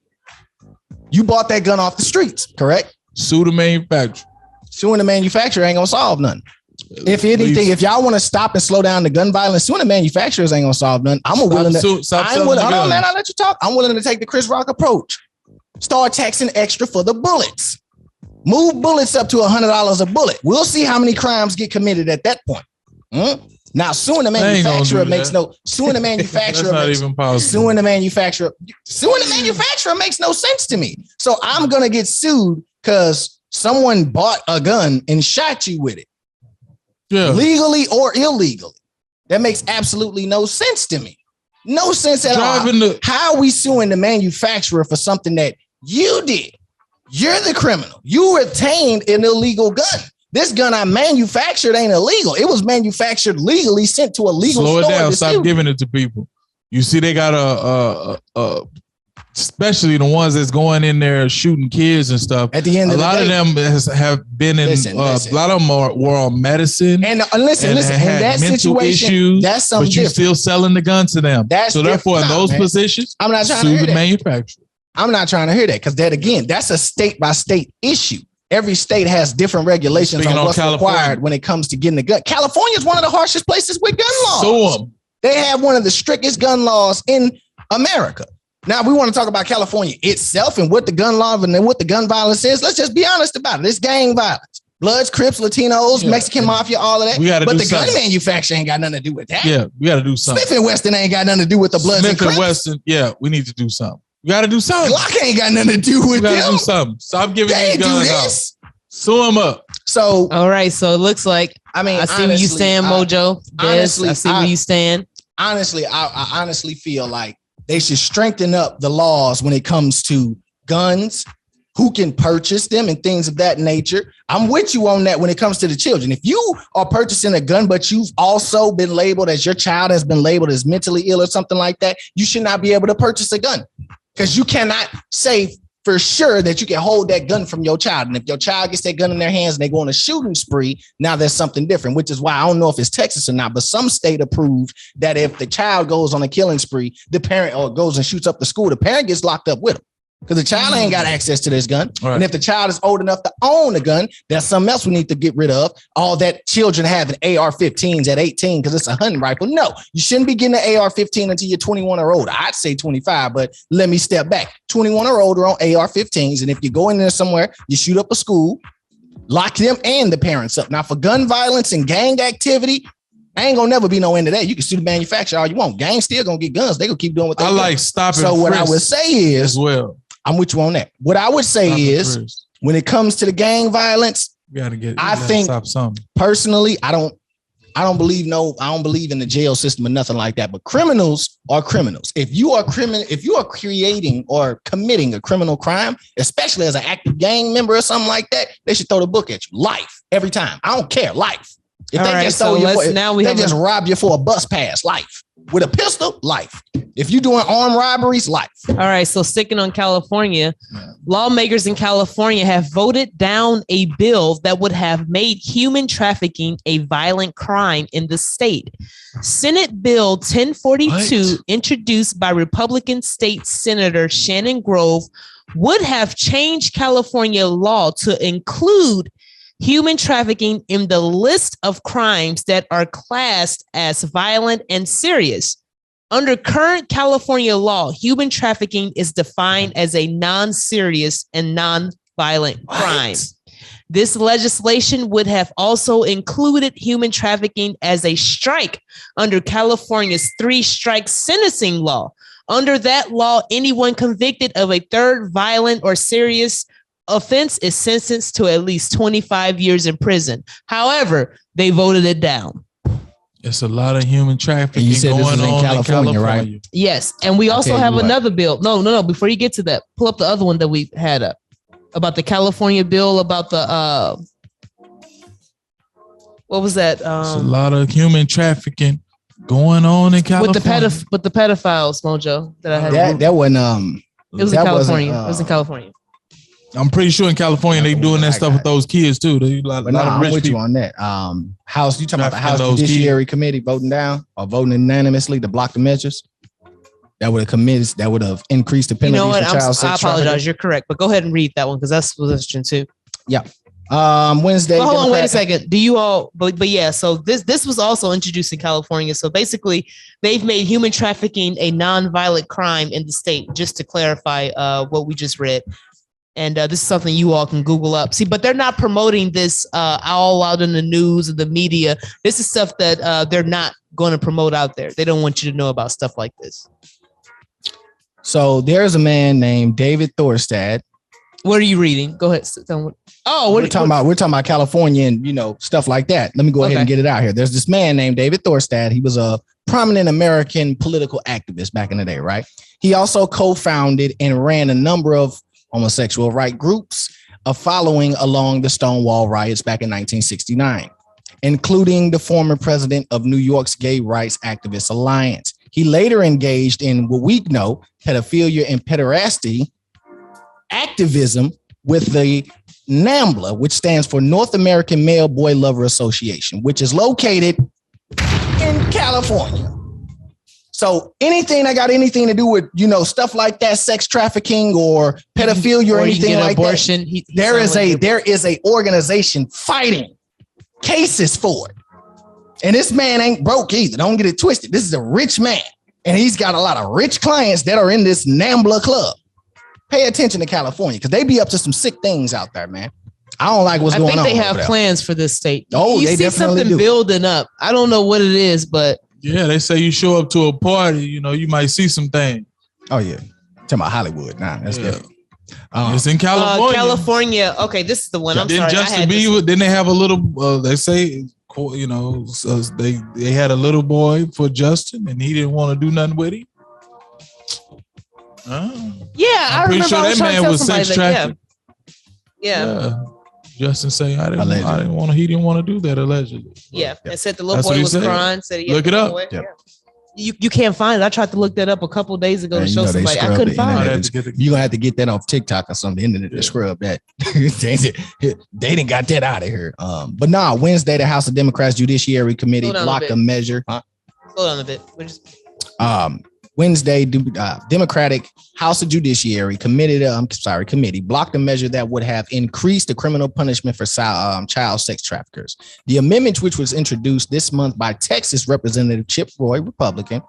You bought that gun off the streets, correct? Sue the manufacturer. Suing the manufacturer ain't gonna solve nothing. If anything, if y'all want to stop and slow down the gun violence, suing the manufacturers ain't gonna solve nothing. I'm willing to. Stop I'm selling willing. the Hold on, guns. man. I'll let you talk. I'm willing to take the Chris Rock approach. Start taxing extra for the bullets. Move bullets up to $100 a bullet. We'll see how many crimes get committed at that point. Now, suing the They ain't gonna manufacturer do makes that. no. Suing the manufacturer That's not makes, even possible. suing the manufacturer. Suing the manufacturer makes no sense to me. So I'm gonna get sued because someone bought a gun and shot you with it, Yeah. legally or illegally. That makes absolutely no sense to me. No sense at all. Driving the How are we suing the manufacturer for something that you did? You're the criminal. You retained an illegal gun. This gun I manufactured ain't illegal. It was manufactured legally, sent to a legal store. Slow it down. Stop giving it to people. You see, they got especially the ones that's going in there shooting kids and stuff. At the end of the day, a lot of them have been in. A lot of them were on medicine. And listen. In that situation, issues, that's something. But you're still selling the gun to them. So therefore, in those positions, I'm not trying to hear that. Manufacturer. I'm not trying to hear that because that again, that's a state by state issue. Every state has different regulations on what's required when it comes to getting a gun. California is one of the harshest places with gun laws. So they have one of the strictest gun laws in America. Now we want to talk about California itself and what the gun law and what the gun violence is. Let's just be honest about it. It's gang violence. Bloods, Crips, Latinos, Mexican mafia, all of that. But the gun manufacturer ain't got nothing to do with that. Yeah, we got to do something. Smith & Wesson ain't got nothing to do with the Bloods and Crips. Smith & Wesson, yeah, we need to do something. We got to do something. Glock ain't got nothing to do with them. We got to do something. Stop giving these guns out. Sue them up. So, all right. So it looks like, I see where you stand, Mojo. Honestly, I see where you stand. Honestly, I honestly feel like they should strengthen up the laws when it comes to guns, who can purchase them and things of that nature. I'm with you on that when it comes to the children. If you are purchasing a gun, but you've also been labeled as your child has been labeled as mentally ill or something like that, you should not be able to purchase a gun because you cannot say for sure that you can hold that gun from your child. And if your child gets that gun in their hands and they go on a shooting spree, now there's something different, which is why I don't know if it's Texas or not, but some state approved that if the child goes on a killing spree, the parent or goes and shoots up the school, the parent gets locked up with him. Because the child ain't got access to this gun. Right. And if the child is old enough to own a gun, that's something else we need to get rid of. All that children having AR-15s at 18 because it's a hunting rifle. No, you shouldn't be getting an AR-15 until you're 21 or older. I'd say 25, but let me step back. 21 or older on AR-15s. And if you go in there somewhere, you shoot up a school, lock them and the parents up. Now, for gun violence and gang activity, ain't gonna never be no end to that. You can sue the manufacturer all you want. Gangs still gonna get guns. They gonna keep doing what they do. I like stopping. So what I would say is, as well, I'm with you on that. What I would say is, when it comes to the gang violence, I think personally, I don't believe in the jail system or nothing like that. But criminals are criminals. If you are creating or committing a criminal crime, especially as an active gang member or something like that, they should throw the book at you. Life every time. I don't care. Life. If they just just rob you for a bus pass, life. With a pistol, life. If you're doing armed robberies, life. All right. So sticking on California, lawmakers in California have voted down a bill that would have made human trafficking a violent crime in the state. Senate Bill 1042, introduced by Republican State Senator Shannon Grove, would have changed California law to include human trafficking in the list of crimes that are classed as violent and serious. Under current California law, human trafficking is defined as a non-serious and non-violent crime. This legislation would have also included human trafficking as a strike under California's 3-strike sentencing law. Under that law, anyone convicted of a third violent or serious offense is sentenced to at least 25 years in prison. However, they voted it down. It's a lot of human trafficking going on in California, right? Yes. And we also have another bill. No. Before you get to that, pull up the other one that we had up about the California bill about the, what was that? It's a lot of human trafficking going on in California. With the pedophiles, Mojo, that I had. That wasn't, it was in California. It was in California. I'm pretty sure in California they doing that stuff with those kids too. They a lot of rich with people. You on that. House, you talking about the House Judiciary Committee voting down or voting unanimously to block the measures that would have increased the penalties for child sex trafficking? I apologize. You're correct, but go ahead and read that one because that's question too. Yeah. Wednesday. Hold on, wait a second. Do you all? But yeah. So this was also introduced in California. So basically, they've made human trafficking a non-violent crime in the state. Just to clarify, what we just read. And this is something you all can Google up. See, but they're not promoting this all out in the news and the media. This is stuff that they're not going to promote out there. They don't want you to know about stuff like this. So there's a man named David Thorstad. What are you reading? Go ahead. We're talking about California and stuff like that. Let me go ahead and get it out here. There's this man named David Thorstad. He was a prominent American political activist back in the day, right? He also co-founded and ran a number of homosexual rights groups following along the Stonewall riots back in 1969, including the former president of New York's Gay Rights Activist Alliance. He later engaged in what we know, pedophilia and pederasty activism with the NAMBLA, which stands for North American Male Boy Lover Association, which is located in California. So anything that got anything to do with, stuff like that, sex trafficking or pedophilia or anything like abortion, that, there is a organization fighting cases for it. And this man ain't broke either. Don't get it twisted. This is a rich man, and he's got a lot of rich clients that are in this NAMBLA club. Pay attention to California because they be up to some sick things out there, man. I don't like what's going on. I think they have plans for this state. Oh, you see something building up. I don't know what it is, but yeah, they say you show up to a party, you might see some things. Oh yeah, talking about Hollywood. Nah, that's different. It's in California. California. Okay, this is the one. I'm sorry. Justin Bieber. Then they have a little. They say, they had a little boy for Justin, and he didn't want to do nothing with him. Yeah, I'm pretty sure that man was sex trafficked. Yeah. Justin say I didn't want to. He didn't want to do that allegedly. Yeah, and said the little boy was crying. Said he look it up. Yep. Yeah. You can't find it. I tried to look that up a couple of days ago to show somebody. I couldn't find it. You're gonna have to get that off TikTok or something. The internet to scrub that. They didn't got that out of here. But Wednesday, the House of Democrats Judiciary Committee blocked a measure. Hold on a bit. Wednesday, Democratic House of Judiciary committee blocked a measure that would have increased the criminal punishment for child sex traffickers. The amendment, which was introduced this month by Texas Representative Chip Roy, Republican,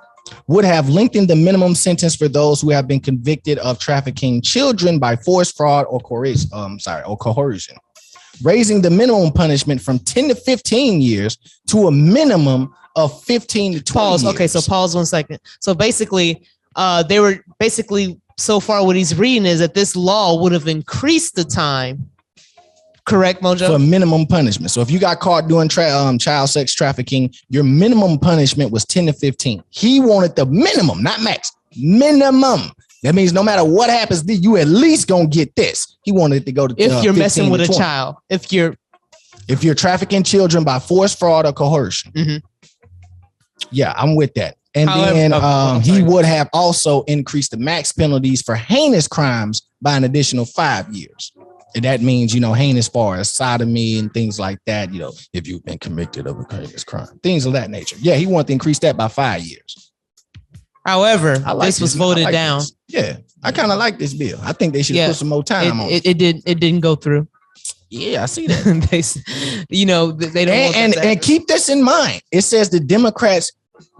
would have lengthened the minimum sentence for those who have been convicted of trafficking children by force, fraud, or coercion, raising the minimum punishment from 10 to 15 years to a minimum of 15 to 20 Pause. years. Okay, so pause 1 second. So basically, so far what he's reading is that this law would have increased the time. Correct, Mojo? For minimum punishment. So if you got caught doing child sex trafficking, your minimum punishment was 10 to 15. He wanted the minimum, not max. Minimum. That means no matter what happens, you at least gonna get this. He wanted to go to if you're messing with a child. If you're trafficking children by force, fraud, or coercion. Mm-hmm. Yeah, I'm with that. And then he would have also increased the max penalties for heinous crimes by an additional 5 years. And that means, heinous far as sodomy and things like that, if you've been convicted of a heinous crime, things of that nature. Yeah, he wanted to increase that by 5 years. However, this was voted down. This. Yeah, I kind of like this bill. I think they should put some more time on it. It didn't go through. Yeah, I see that. they don't and keep this in mind. It says the Democrats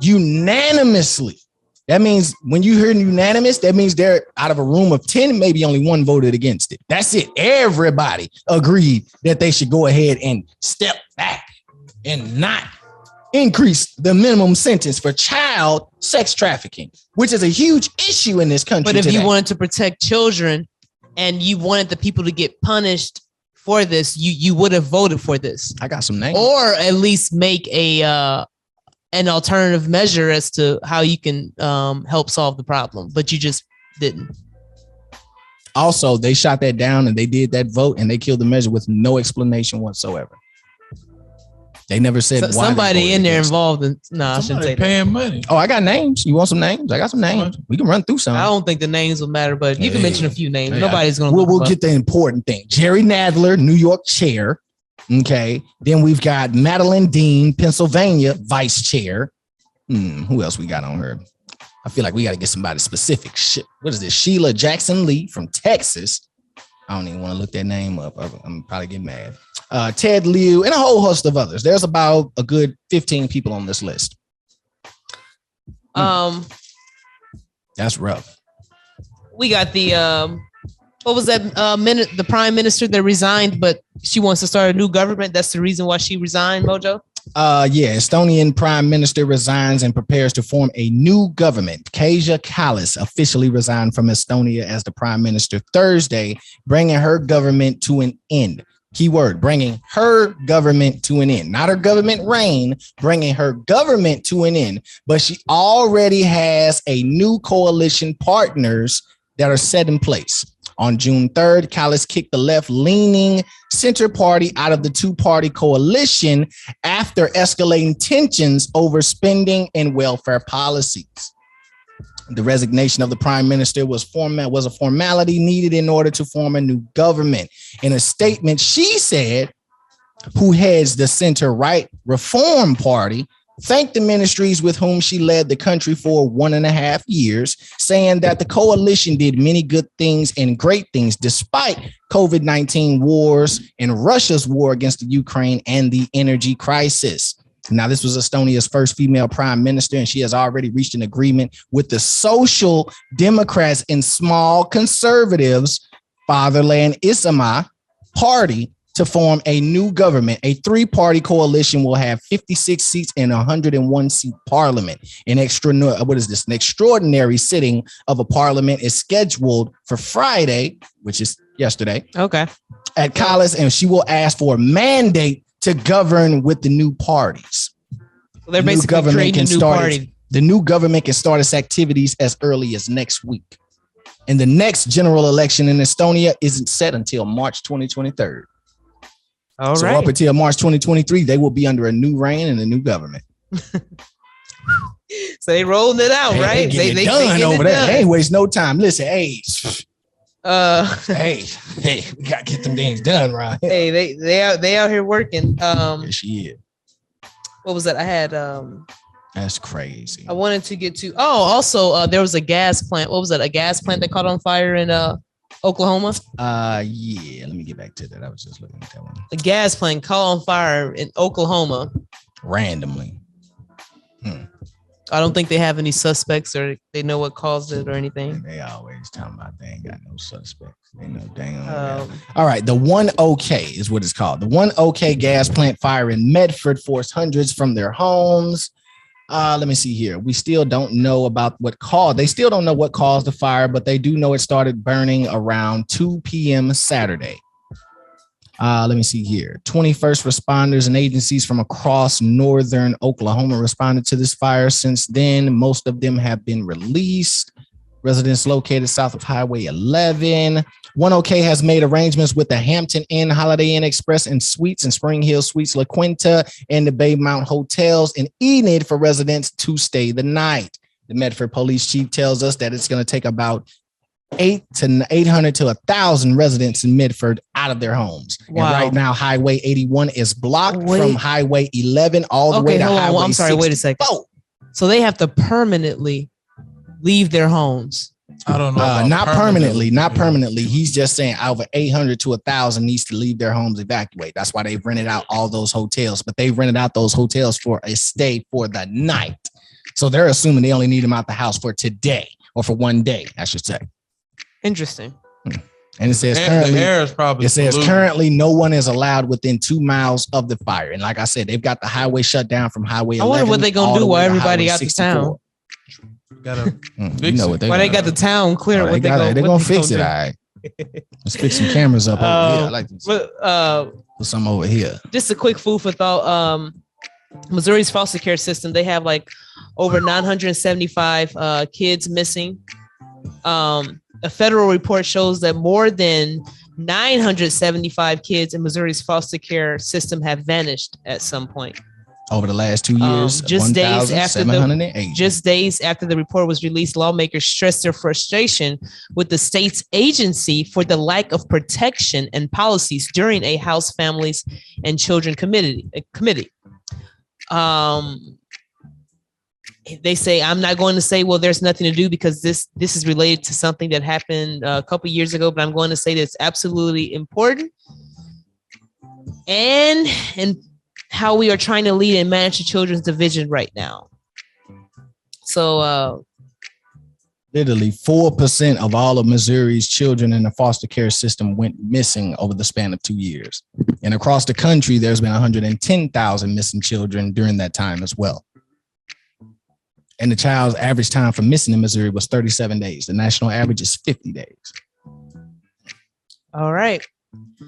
unanimously. That means when you hear unanimous, that means they're out of a room of 10, maybe only one voted against it. That's it. Everybody agreed that they should go ahead and step back and not increase the minimum sentence for child sex trafficking, which is a huge issue in this country. But if today. You wanted to protect children and you wanted the people to get punished for this, you would have voted for this. I got some names. Or at least make an alternative measure as to how you can help solve the problem, but you just didn't. Also, they shot that down and they did that vote and they killed the measure with no explanation whatsoever. They never said why. Somebody in there involved in. I shouldn't say paying money. Oh, I got names. You want some names? I got some names. We can run through some. I don't think the names will matter, but you can mention a few names. Nobody's gonna. We'll get the important thing. Jerry Nadler, New York chair. Okay. Then we've got Madeline Dean, Pennsylvania vice chair. Who else we got on her? I feel like we got to get somebody specific. What is this? Sheila Jackson Lee from Texas. I don't even want to look that name up. I'm probably getting mad. Ted Lieu and a whole host of others. There's about a good 15 people on this list. That's rough. We got the what was that the prime minister that resigned, but she wants to start a new government. That's the reason why she resigned, Mojo. Estonian prime minister resigns and prepares to form a new government. Kaja Kallas officially resigned from Estonia as the prime minister Thursday, bringing her government to an end. Keyword, bringing her government to an end. Not her government reign, bringing her government to an end. But she already has a new coalition partners that are set in place. On June 3rd, Cashless kicked the left-leaning Center Party out of the two-party coalition after escalating tensions over spending and welfare policies. The resignation of the prime minister was a formality needed in order to form a new government. In a statement, she said, who heads the center-right Reform Party, thanked the ministries with whom she led the country for 1.5 years, saying that the coalition did many good things and great things despite COVID-19 wars and Russia's war against the Ukraine and the energy crisis. Now, this was Estonia's first female prime minister, and she has already reached an agreement with the Social Democrats and small conservatives, Fatherland Isama Party, to form a new government. A three-party coalition will have 56 seats and 101 seat parliament. An extraordinary sitting of a parliament is scheduled for Friday, which is yesterday. Okay. At Cashless, and she will ask for a mandate to govern with the new parties. So they're basically creating a new party. The new government can start its activities as early as next week. And the next general election in Estonia isn't set until March 2023. All so right. up until March 2023, they will be under a new reign and a new government. So they rolling it out, right? They done over there. They ain't waste no time. Listen, hey, we gotta get them things done, right? Hey, they out here working. Yes, she is. What was that? I had That's crazy. I wanted to get to. Oh, also there was a gas plant. What was that? A gas plant that caught on fire in Oklahoma? Yeah, let me get back to that. I was just looking at that one. A gas plant caught on fire in Oklahoma. Randomly. I don't think they have any suspects or they know what caused it or anything. They always talking about they ain't got no suspects. They know dang on. All right, the 1OK is what it's called. The 1OK gas plant fire in Medford forced hundreds from their homes. Let me see here. We still don't know about what caused. They still don't know what caused the fire, but they do know it started burning around 2 p.m. Saturday. Let me see here. 21st responders and agencies from across northern Oklahoma responded to this fire. Since then, most of them have been released. Residents located south of Highway 11. 1OK has made arrangements with the Hampton Inn, Holiday Inn Express and Suites and Spring Hill Suites La Quinta and the Baymount Hotels in Enid for residents to stay the night. The Medford police chief tells us that it's going to take about 800 to 1,000 residents in Medford out of their homes. Wow. And right now, Highway 81 is blocked from Highway 11 all the way to Highway 64. I'm sorry, wait a second. So they have to permanently leave their homes. I don't know. Not permanently. He's just saying over 800 to 1,000 needs to leave their homes, evacuate. That's why they've rented out all those hotels, but they rented out those hotels for a stay for the night. So they're assuming they only need them out the house for today or for one day, I should say. Interesting. And it says currently no one is allowed within 2 miles of the fire. And like I said, they've got the highway shut down from Highway 11. I wonder what they're going to do while everybody got to town. They got the town clear. They're going to fix it. All right. Let's fix some cameras up over here. I like this. Put some over here. Just a quick food for thought. Missouri's foster care system, they have like over 975 kids missing. A federal report shows that more than 975 kids in Missouri's foster care system have vanished at some point. Over the last 2 years, just days after the report was released, lawmakers stressed their frustration with the state's agency for the lack of protection and policies during a House Families and Children committee. They say, I'm not going to say, well, there's nothing to do because this is related to something that happened a couple years ago, but I'm going to say that it's absolutely important. And how we are trying to lead and manage the children's division right now. So literally 4% of all of Missouri's children in the foster care system went missing over the span of 2 years. And across the country, there's been 110,000 missing children during that time as well. And the child's average time for missing in Missouri was 37 days. The national average is 50 days. All right.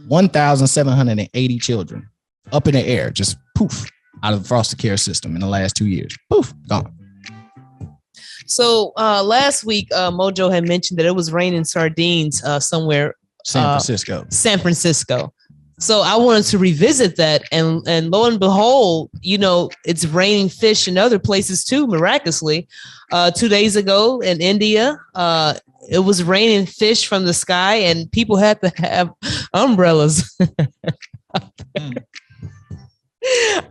1,780 children up in the air, just poof, out of the foster care system in the last 2 years. Poof, gone. So last week, Mojo had mentioned that it was raining sardines somewhere. San Francisco. So I wanted to revisit that, and lo and behold, it's raining fish in other places too, miraculously. 2 days ago in India, it was raining fish from the sky, and people had to have umbrellas.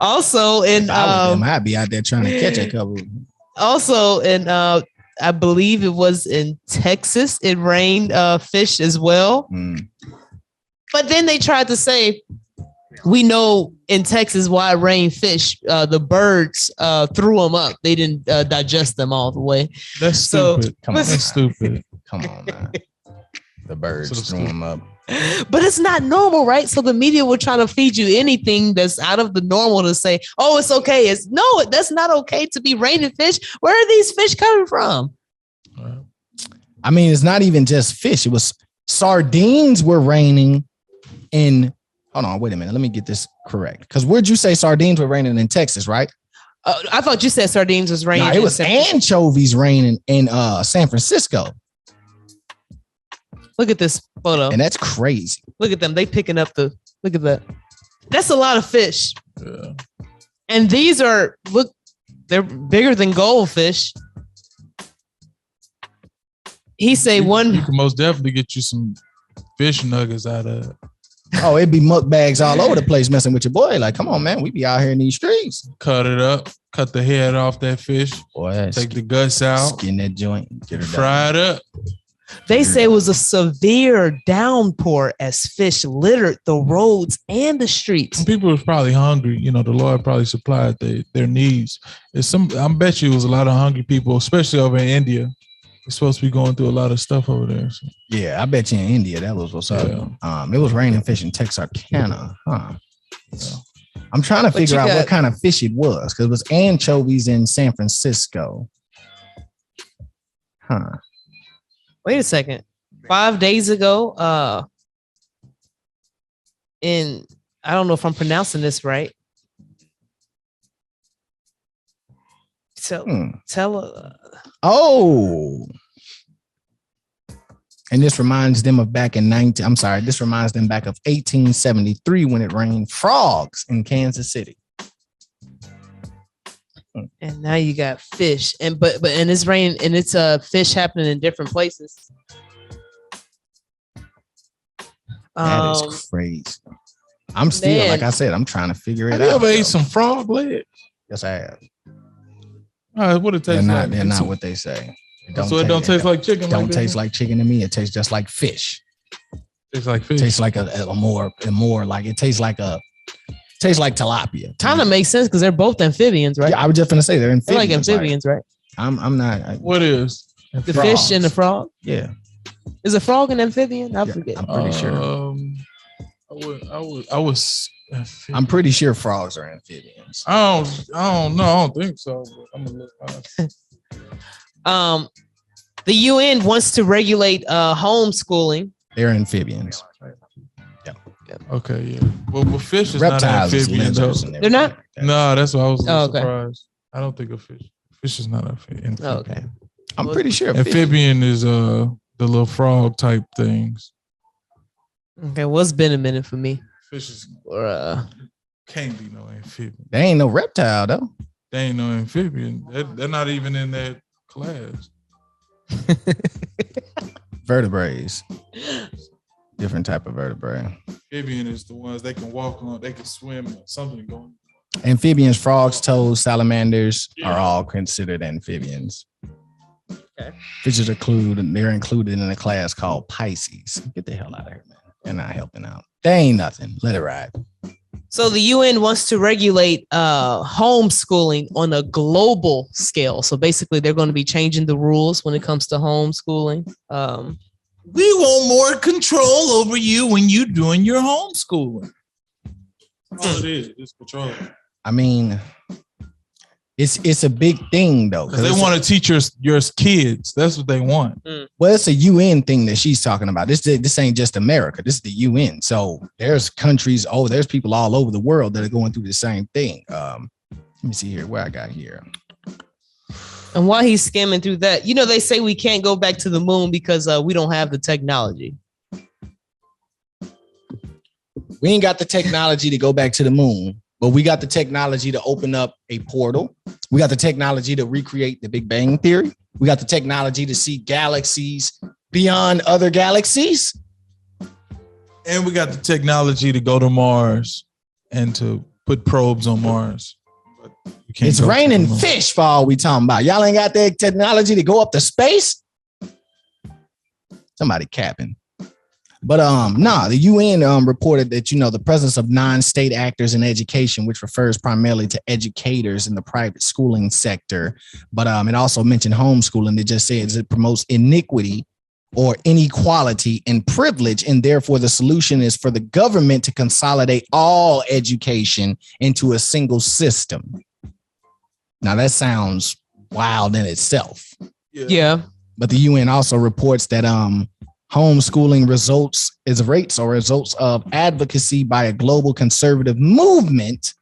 Also, I'd be out there trying to catch a couple. Also, I believe it was in Texas, it rained fish as well. But then they tried to say, we know in Texas why it rained fish. The birds threw them up. They didn't digest them all the way. That's stupid. That's stupid. Come on, man. The birds threw them up. But it's not normal, right? So the media will try to feed you anything that's out of the normal to say, oh, it's okay. That's not okay to be raining fish. Where are these fish coming from? I mean, it's not even just fish. It was sardines were raining in. Hold on, wait a minute. Let me get this correct. Because where'd you say sardines were raining in Texas, right? I thought you said sardines was raining. No, it was anchovies raining in San Francisco. Look at this photo. And that's crazy. Look at them. They picking up look at that. That's a lot of fish. Yeah. And these they're bigger than goldfish. He say you one. can most definitely get you some fish nuggets out of it. Oh, it'd be mukbags all over the place messing with your boy. Like, come on, man. We be out here in these streets. Cut it up. Cut the head off that fish. Boy, take the guts out. Skin that joint. Get it fry it up. They say it was a severe downpour as fish littered the roads and the streets. People was probably hungry. The Lord probably supplied their needs. I bet you it was a lot of hungry people, especially over in India. It's supposed to be going through a lot of stuff over there. So. Yeah, I bet you in India that was what's up. Yeah. It was raining fish in Texarkana, huh? Yeah. I'm trying to figure out what kind of fish it was because it was anchovies in San Francisco. Huh. Wait a second. 5 days ago, I don't know if I'm pronouncing this right. And this reminds them of back in this reminds them back of 1873 when it rained frogs in Kansas City. And now you got fish, and it's rain, and it's fish happening in different places. That is crazy. I'm still, like I said, I'm trying to figure it out. You ever ate some frog leg? Yes, I have. What it tastes like? They're not what they say. It don't taste like chicken. Don't taste like chicken to me. It tastes just like fish. Tastes like fish. It tastes like a more like it tastes like tilapia. Kind of makes sense because they're both amphibians, right? Yeah, I was just gonna say they're amphibians. They're like amphibians, right? I'm not. What is the fish and the frog? Yeah. Is a frog an amphibian? I forget. I'm pretty sure. I'm pretty sure frogs are amphibians. I don't know. I don't think so. But I'm gonna look. The UN wants to regulate homeschooling. They're amphibians. Okay, yeah. Well, fish is reptiles, not amphibians. They're not? No, that's why I was surprised. Okay. I don't think a fish. Fish is not amphibian. Okay. I'm pretty sure. Amphibian is the little frog type things. Okay, well, it's been a minute for me. Fish is can't be no amphibian. They ain't no reptile though. They ain't no amphibian. They're not even in that class. Vertebrates. Different type of vertebrae. Amphibian is the ones they can walk on, they can swim, something going. Amphibians, frogs, toads, salamanders are all considered amphibians. Okay. Fishes they're included in a class called Pisces. Get the hell out of here, man. They're not helping out. They ain't nothing. Let it ride. So the UN wants to regulate homeschooling on a global scale. So basically, they're going to be changing the rules when it comes to homeschooling. We want more control over you when you're doing your homeschooling. All it is. It's control. I mean, it's a big thing though, because they want to teach your kids. That's what they want. Well, it's a UN thing that she's talking about. This ain't just America. This is the UN. So there's countries. There's people all over the world that are going through the same thing. Let me see here. Where I got here. And while he's skimming through that, you know, they say we can't go back to the moon because we don't have the technology. We ain't got the technology to go back to the moon, but we got the technology to open up a portal. We got the technology to recreate the Big Bang Theory. We got the technology to see galaxies beyond other galaxies. And we got the technology to go to Mars and to put probes on Mars. But it's raining fish for all we talking about. Y'all ain't got the technology to go up to space? Somebody capping. But the UN reported that, you know, the presence of non-state actors in education, which refers primarily to educators in the private schooling sector. But it also mentioned homeschooling. It just says it promotes iniquity or inequality and privilege, and therefore the solution is for the government to consolidate all education into a single system. Now that sounds wild in itself. Yeah. But the UN also reports that homeschooling results of advocacy by a global conservative movement.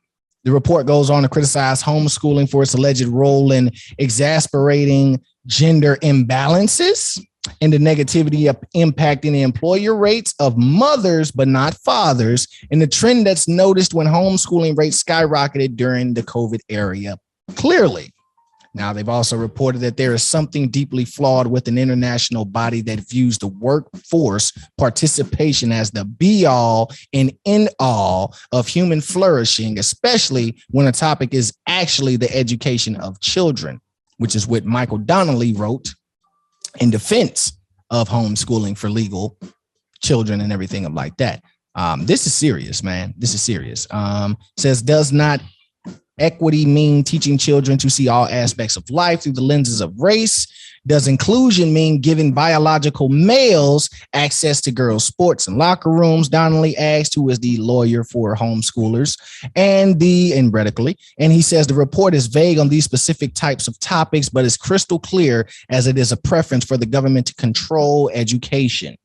The report goes on to criticize homeschooling for its alleged role in exacerbating gender imbalances and the negativity of impacting the employer rates of mothers, but not fathers, and the trend that's noticed when homeschooling rates skyrocketed during the COVID era. Clearly. Now, they've also reported that there is something deeply flawed with an international body that views the workforce participation as the be-all and end-all of human flourishing, especially when a topic is actually the education of children, which is what Michael Donnelly wrote in defense of homeschooling for legal children and everything like that. This is serious, man. This is serious. Says, does not equity mean teaching children to see all aspects of life through the lenses of race? Does inclusion mean giving biological males access to girls' sports and locker rooms? Donnelly asked, who is the lawyer for homeschoolers, and he says the report is vague on these specific types of topics, but is crystal clear as it is a preference for the government to control education,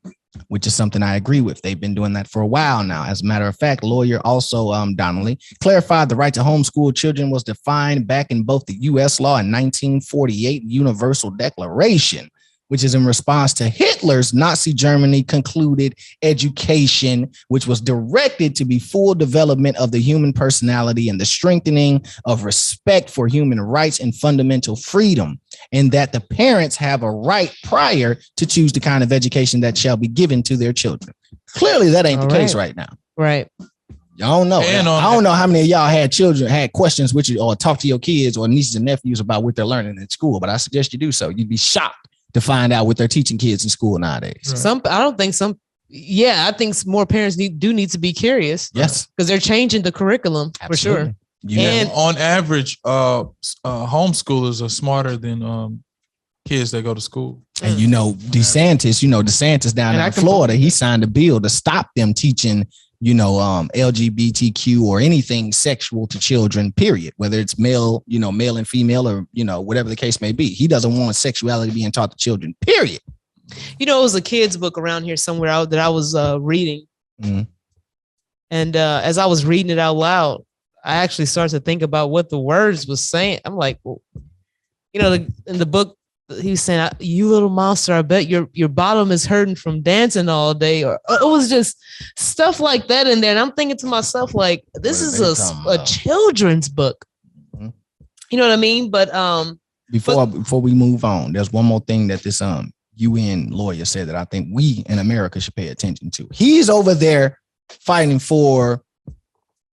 which is something I agree with. They've been doing that for a while now. As a matter of fact, lawyer also Donnelly clarified the right to homeschool children was defined back in both the U.S. law and 1948 Universal Declaration, which is in response to Hitler's Nazi Germany concluded education, which was directed to be full development of the human personality and the strengthening of respect for human rights and fundamental freedom, and that the parents have a right prior to choose the kind of education that shall be given to their children. Clearly, that ain't the case right now. Right. Y'all don't know. I don't know how many of y'all had questions with you or talk to your kids or nieces and nephews about what they're learning in school, but I suggest you do so. You'd be shocked to find out what they're teaching kids in school nowadays. Right. I think more parents do need to be curious. Yes. Because they're changing the curriculum. Absolutely. For sure. And on average, homeschoolers are smarter than kids that go to school. And DeSantis down in Florida, he signed a bill to stop them teaching, LGBTQ or anything sexual to children, period. Whether it's male and female or, whatever the case may be. He doesn't want sexuality being taught to children, period. It was a kid's book around here somewhere that I was reading. Mm-hmm. And as I was reading it out loud, I actually started to think about what the words was saying. I'm like, well, in the book, he was saying, "You little monster, I bet your bottom is hurting from dancing all day," or it was just stuff like that in there. And I'm thinking to myself, like, this is a children's book. Mm-hmm. You know what I mean? But before we move on, there's one more thing that this UN lawyer said that I think we in America should pay attention to. He's over there fighting for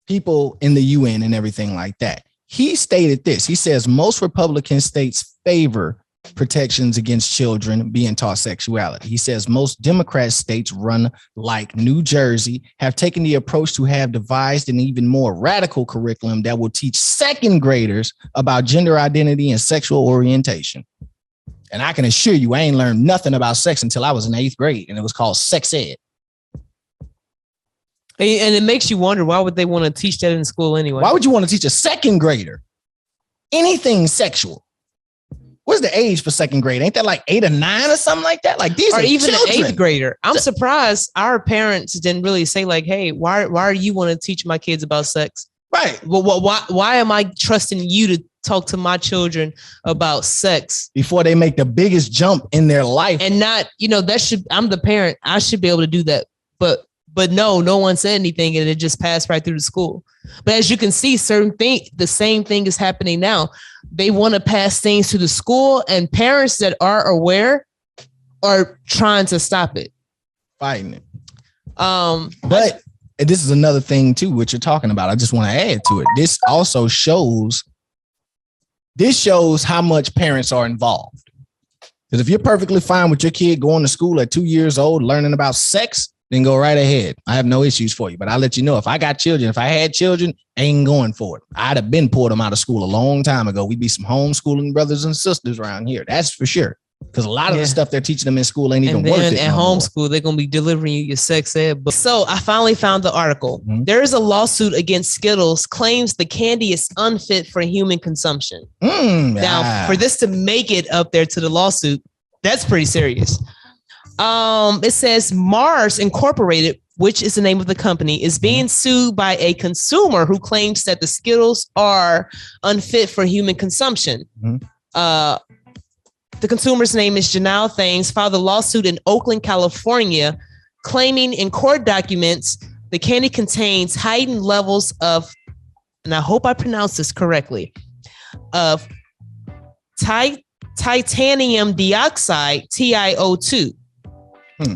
people in the UN and everything like that. He stated this. He says most Republican states favor protections against children being taught sexuality. He says most Democrat states run like New Jersey have taken the approach to have devised an even more radical curriculum that will teach second graders about gender identity and sexual orientation. And I can assure you, I ain't learned nothing about sex until I was in 8th grade, and it was called sex ed. And it makes you wonder, why would they want to teach that in school anyway? Why would you want to teach a second grader anything sexual? What's the age for second grade? Ain't that like 8 or 9 or something like that? Like these or are even children. An 8th grader. I'm surprised our parents didn't really say like, hey, why are you want to teach my kids about sex? Right. Well, why am I trusting you to talk to my children about sex before they make the biggest jump in their life? And not, I'm the parent. I should be able to do that. But no one said anything and it just passed right through the school. But as you can see, the same thing is happening now. They want to pass things to the school, and parents that are aware are trying to stop it. Fighting it. But this is another thing too, what you're talking about. I just want to add to it. This also shows how much parents are involved. Because if you're perfectly fine with your kid going to school at 2 years old, learning about sex, then go right ahead. I have no issues for you. But I'll let you know, if I got children, if I had children, I ain't going for it. I'd have been pulled them out of school a long time ago. We'd be some homeschooling brothers and sisters around here. That's for sure. Because a lot of the stuff they're teaching them in school ain't even worth it. At homeschool, they're going to be delivering you your sex ed. But so I finally found the article. Mm-hmm. There is a lawsuit against Skittles, claims the candy is unfit for human consumption. Now, for this to make it up there to the lawsuit, that's pretty serious. It says Mars Incorporated, which is the name of the company, is being sued by a consumer who claims that the Skittles are unfit for human consumption. Mm-hmm. The consumer's name is Janelle Thames, filed a lawsuit in Oakland, California, claiming in court documents the candy contains heightened levels of, and I hope I pronounced this correctly, of titanium dioxide, TiO2.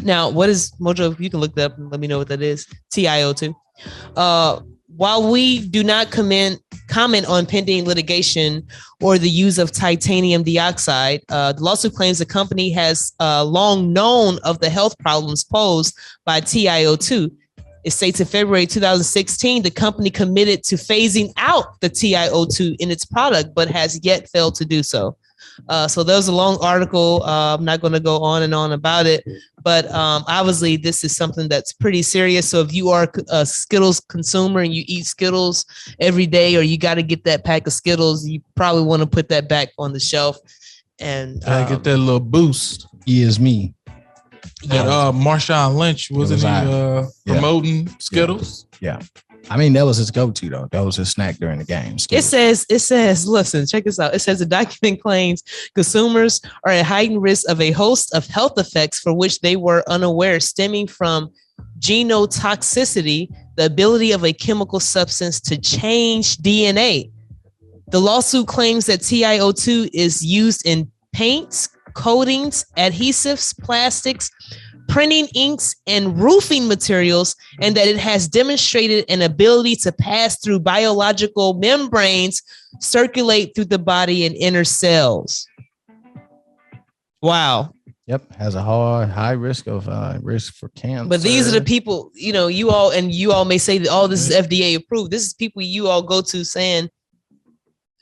Now, what is, Mojo, you can look that up and let me know what that is, TiO2. While we do not comment on pending litigation or the use of titanium dioxide, the lawsuit claims the company has long known of the health problems posed by TiO2. It states in February 2016, the company committed to phasing out the TiO2 in its product, but has yet failed to do so. So there's a long article. I'm not going to go on and on about it, but obviously this is something that's pretty serious. So if you are a Skittles consumer and you eat Skittles every day, or you got to get that pack of Skittles, you probably want to put that back on the shelf and get that little boost. He is me. That Marshawn Lynch wasn't he promoting Skittles? Yeah. I mean, that was his go-to though. That was his snack during the game. It says, listen, check this out. It says the document claims consumers are at heightened risk of a host of health effects for which they were unaware, stemming from genotoxicity, the ability of a chemical substance to change DNA. The lawsuit claims that TiO2 is used in paints, coatings, adhesives, plastics, printing inks, and roofing materials, and that it has demonstrated an ability to pass through biological membranes, circulate through the body and inner cells. Wow. Yep, has a high risk for cancer. But these are the people, you all may say that, oh, this is FDA approved. This is people you all go to saying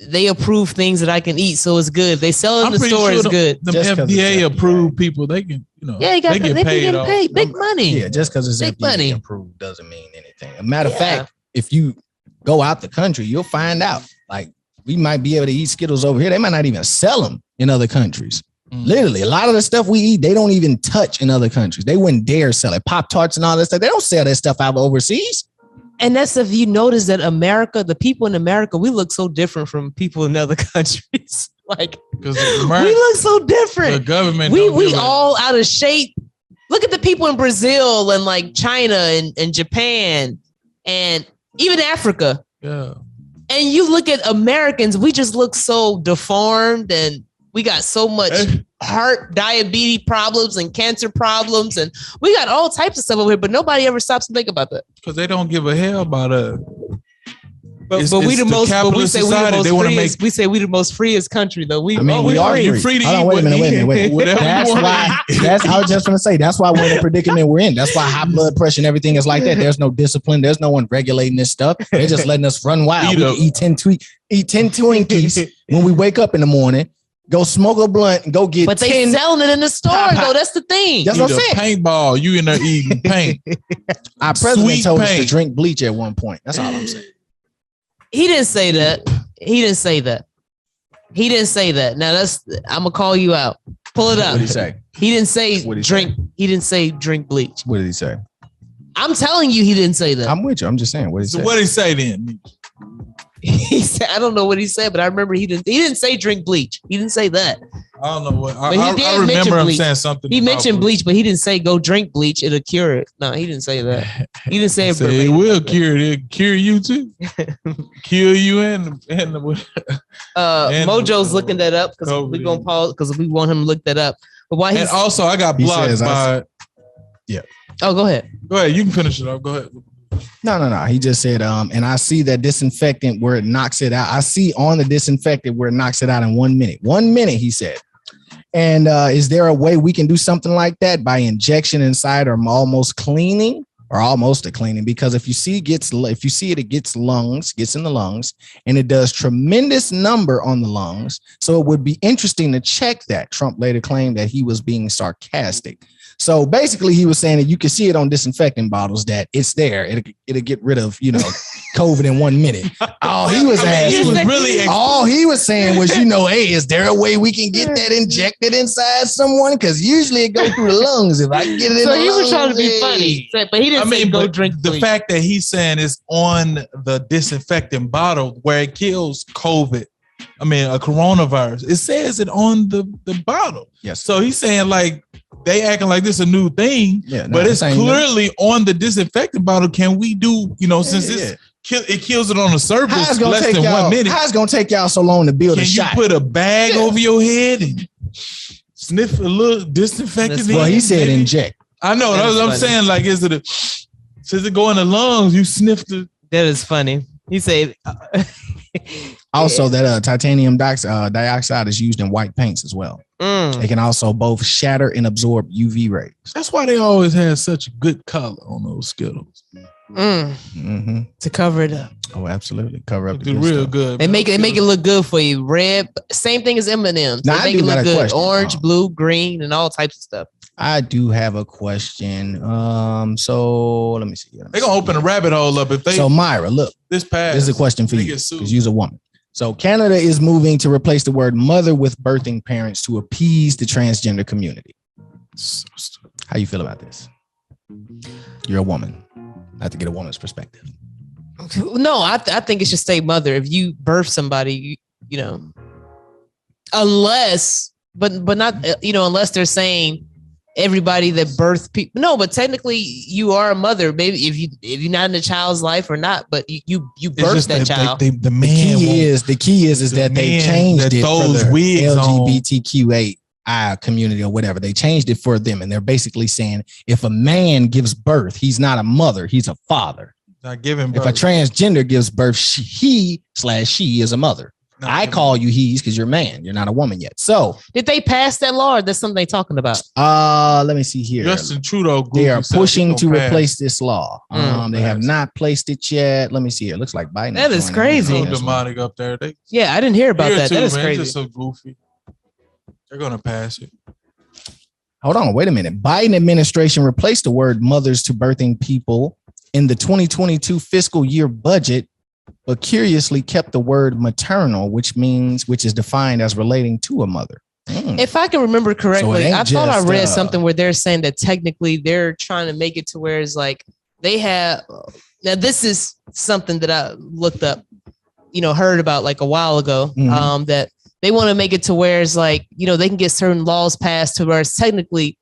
they approve things that I can eat, so it's good. They sell it in the store, it's good. The FDA approved people, they can, they get paid big money. Yeah, just because it's FDA approved doesn't mean anything. A matter of fact, if you go out the country, you'll find out. Like, we might be able to eat Skittles over here. They might not even sell them in other countries. Literally, a lot of the stuff we eat, they don't even touch in other countries. They wouldn't dare sell it. Pop-Tarts and all that stuff, they don't sell that stuff out overseas. And that's if you notice that the people in America, we look so different from people in other countries. Like, we look so different. The government, we all out of shape. Look at the people in Brazil and like China and Japan and even Africa. Yeah. And you look at Americans, we just look so deformed, and we got so much heart, diabetes problems and cancer problems. And we got all types of stuff over here, but nobody ever stops to think about that. Because they don't give a hell about us. But we the most, but we say we the most freest, we say we the most freest country though. We are free to eat. Wait a minute. I was just going to say, that's why we're in the predicament we're in. That's why high blood pressure and everything is like that. There's no discipline. There's no one regulating this stuff. They're just letting us run wild. We eat 10 Twinkies when we wake up in the morning. Go smoke a blunt and go get. But they selling it in the store though. That's the thing. That's what I'm saying. Paintball. You in there eating paint. Our president told us to drink bleach at one point. That's all I'm saying. He didn't say that. Now I'm gonna call you out. Pull it up. What did he say? He didn't say drink. He didn't say drink bleach. What did he say? I'm telling you, he didn't say that. I'm with you. I'm just saying. What did he say? What did he say then? He said, I don't know what he said, but I remember he didn't say drink bleach. He didn't say that. I don't know what. I remember him saying something. He mentioned bleach, but he didn't say go drink bleach. It'll cure it. No, he didn't say that. He didn't say it will cure it. It'll cure you too. Cure you and Mojo's looking that up because we're gonna pause because we want him to look that up. But why he's also I got blocked by. Yeah. Oh, go ahead. Go ahead. You can finish it up. Go ahead. No. He just said, and I see that disinfectant where it knocks it out. I see on the disinfectant where it knocks it out in 1 minute. 1 minute, he said. And is there a way we can do something like that by injection inside or almost cleaning or almost a cleaning? Because if you see it gets in the lungs, and it does tremendous number on the lungs. So it would be interesting to check that. Trump later claimed that he was being sarcastic. So basically, he was saying that you can see it on disinfectant bottles that it's there. It'll get rid of, COVID in 1 minute. All he was asking, all he was saying was, hey, is there a way we can get that injected inside someone? Because usually it goes through the lungs. If I can get it in the lungs. So he was trying to be funny, but he didn't say go drink the bleach. Fact that he's saying is on the disinfectant bottle where it kills COVID. A coronavirus. It says it on the bottle. Yes. So he's saying like they acting like this a new thing, but it's clearly on the disinfectant bottle. Can we do, since it kills it on the surface less than 1 minute? How's it gonna take y'all so long to build a shot? Can you put a bag over your head and sniff a little disinfectant? Well, he said inject. I know. That's what I'm saying. Like, since it go in the lungs, you sniff the. That is funny. He said. Also, that titanium dioxide is used in white paints as well. It can also both shatter and absorb UV rays. That's why they always had such good color on those Skittles. To cover it up. Oh, absolutely. Cover up the real stuff. Good. They make it look good for you. Red, same thing as M&M's. They make it look good. Question. Orange, blue, green, and all types of stuff. I do have a question. So let me see. They're gonna open a rabbit hole up if they. So Myra, look, this is a question for you because you're a woman. So Canada is moving to replace the word mother with birthing parents to appease the transgender community. How you feel about this? You're a woman. I have to get a woman's perspective. No, I think it should stay mother. If you birth somebody, unless, but not, unless they're saying everybody that birth people. No, but technically you are a mother, baby. If you're not in the child's life or not, but you birth that child. The key is that they changed it for the LGBTQI community or whatever. They changed it for them, and they're basically saying if a man gives birth, he's not a mother, he's a father. Not giving birth. If a transgender gives birth, she is a mother. I call you he's because you're a man. You're not a woman yet. So did they pass that law or that's something they talking about? Let me see here. Justin Trudeau. They are pushing to replace this law. They have not placed it yet. Let me see here. It looks like Biden. That is crazy. So demonic up there. I didn't hear about that. That is crazy. It's just so goofy. They're gonna pass it. Hold on. Wait a minute. Biden administration replaced the word mothers to birthing people in the 2022 fiscal year budget, but curiously kept the word maternal, which is defined as relating to a mother. If I can remember correctly, I thought I read something where they're saying that technically they're trying to make it to where it's like they have. Now, this is something that I looked up, heard about like a while ago, that they want to make it to where it's like, they can get certain laws passed to where it's technically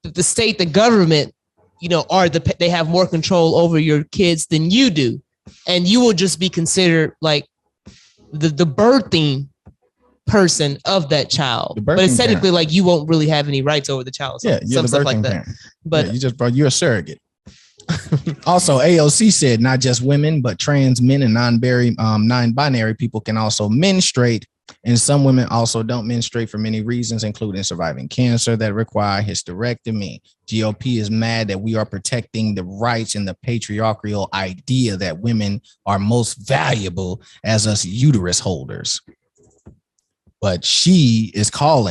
the state, the government, they have more control over your kids than you do. And you will just be considered like the birthing person of that child. But it's technically like you won't really have any rights over the child. You're the stuff like that. But you're a surrogate. Also, AOC said not just women, but trans men and non-binary people can also menstruate. And some women also don't menstruate for many reasons, including surviving cancer that require hysterectomy. GOP is mad that we are protecting the rights and the patriarchal idea that women are most valuable as us uterus holders. But she is calls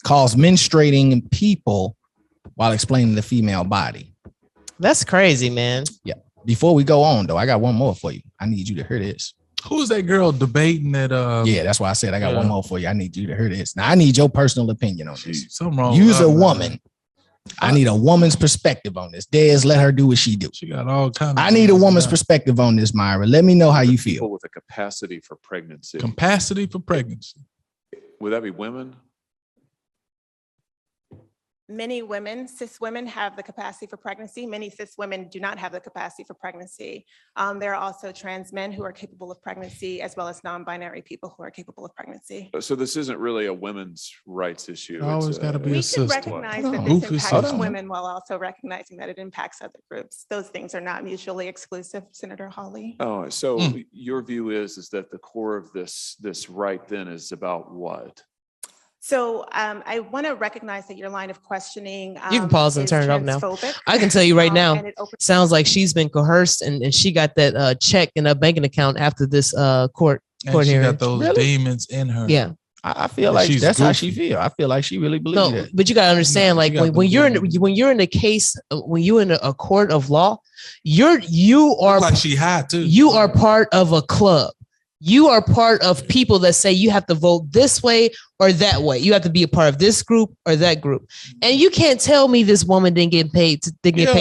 menstruating people while explaining the female body. That's crazy, man. Yeah. Before we go on, though, I got one more for you. I need you to hear this. Who's that girl debating that? Yeah, that's why I said I got one more for you. I need you to hear this. Now, I need your personal opinion on this. Something wrong. You's a woman. I need a woman's perspective on this. Des, let her do what she do. She got all kinds of I need a woman's perspective on this, Myra. Let me know how you feel. People with a capacity for pregnancy. Capacity for pregnancy. Would that be women? Many women, cis women, have the capacity for pregnancy. Many cis women do not have the capacity for pregnancy. There are also trans men who are capable of pregnancy, as well as non-binary people who are capable of pregnancy. So this isn't really a women's rights issue. Always got to be We a can sister. recognize that Goofy this sister. impacts women while also recognizing that it impacts other groups. Those things are not mutually exclusive, Senator Hawley. Oh, so your view is that the core of this right then is about what? So I want to recognize that your line of questioning You can pause and is turn it off now. transphobic. I can tell you right now, And it opens sounds like she's been coerced and she got that check in her banking account after this court And she hearing. got those Really? demons in her. Yeah. I feel like She's that's how she goofy. feel. I feel like she really believes No, it. but you gotta understand, No, like she got when the you're demons. when you're in a case, when you're in a court of law, you are Like she high too. you are part of a club. You are part of people that say you have to vote this way or that way. You have to be a part of this group or that group. And you can't tell me this woman didn't get paid to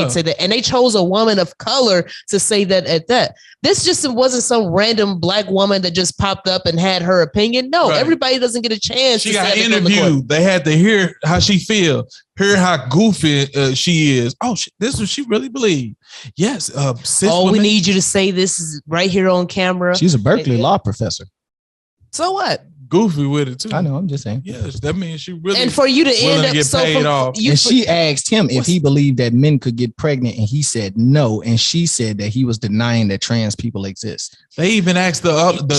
say that. And they chose a woman of color to say that at that. This just wasn't some random black woman that just popped up and had her opinion. No, Right. everybody doesn't get a chance. She to got say it on the court. interviewed. They had to hear how she feel, hear how goofy she is. Oh, this is what she really believed. Yes. Cis Oh, we women- need you to say this is right here on camera. She's a Berkeley law professor. So what? goofy with it too. I know. I'm just saying. Yes, that means she really. And for you to willing end to up get so paid off. And she asked him if he believed that men could get pregnant, and he said no. And she said that he was denying that trans people exist. They even asked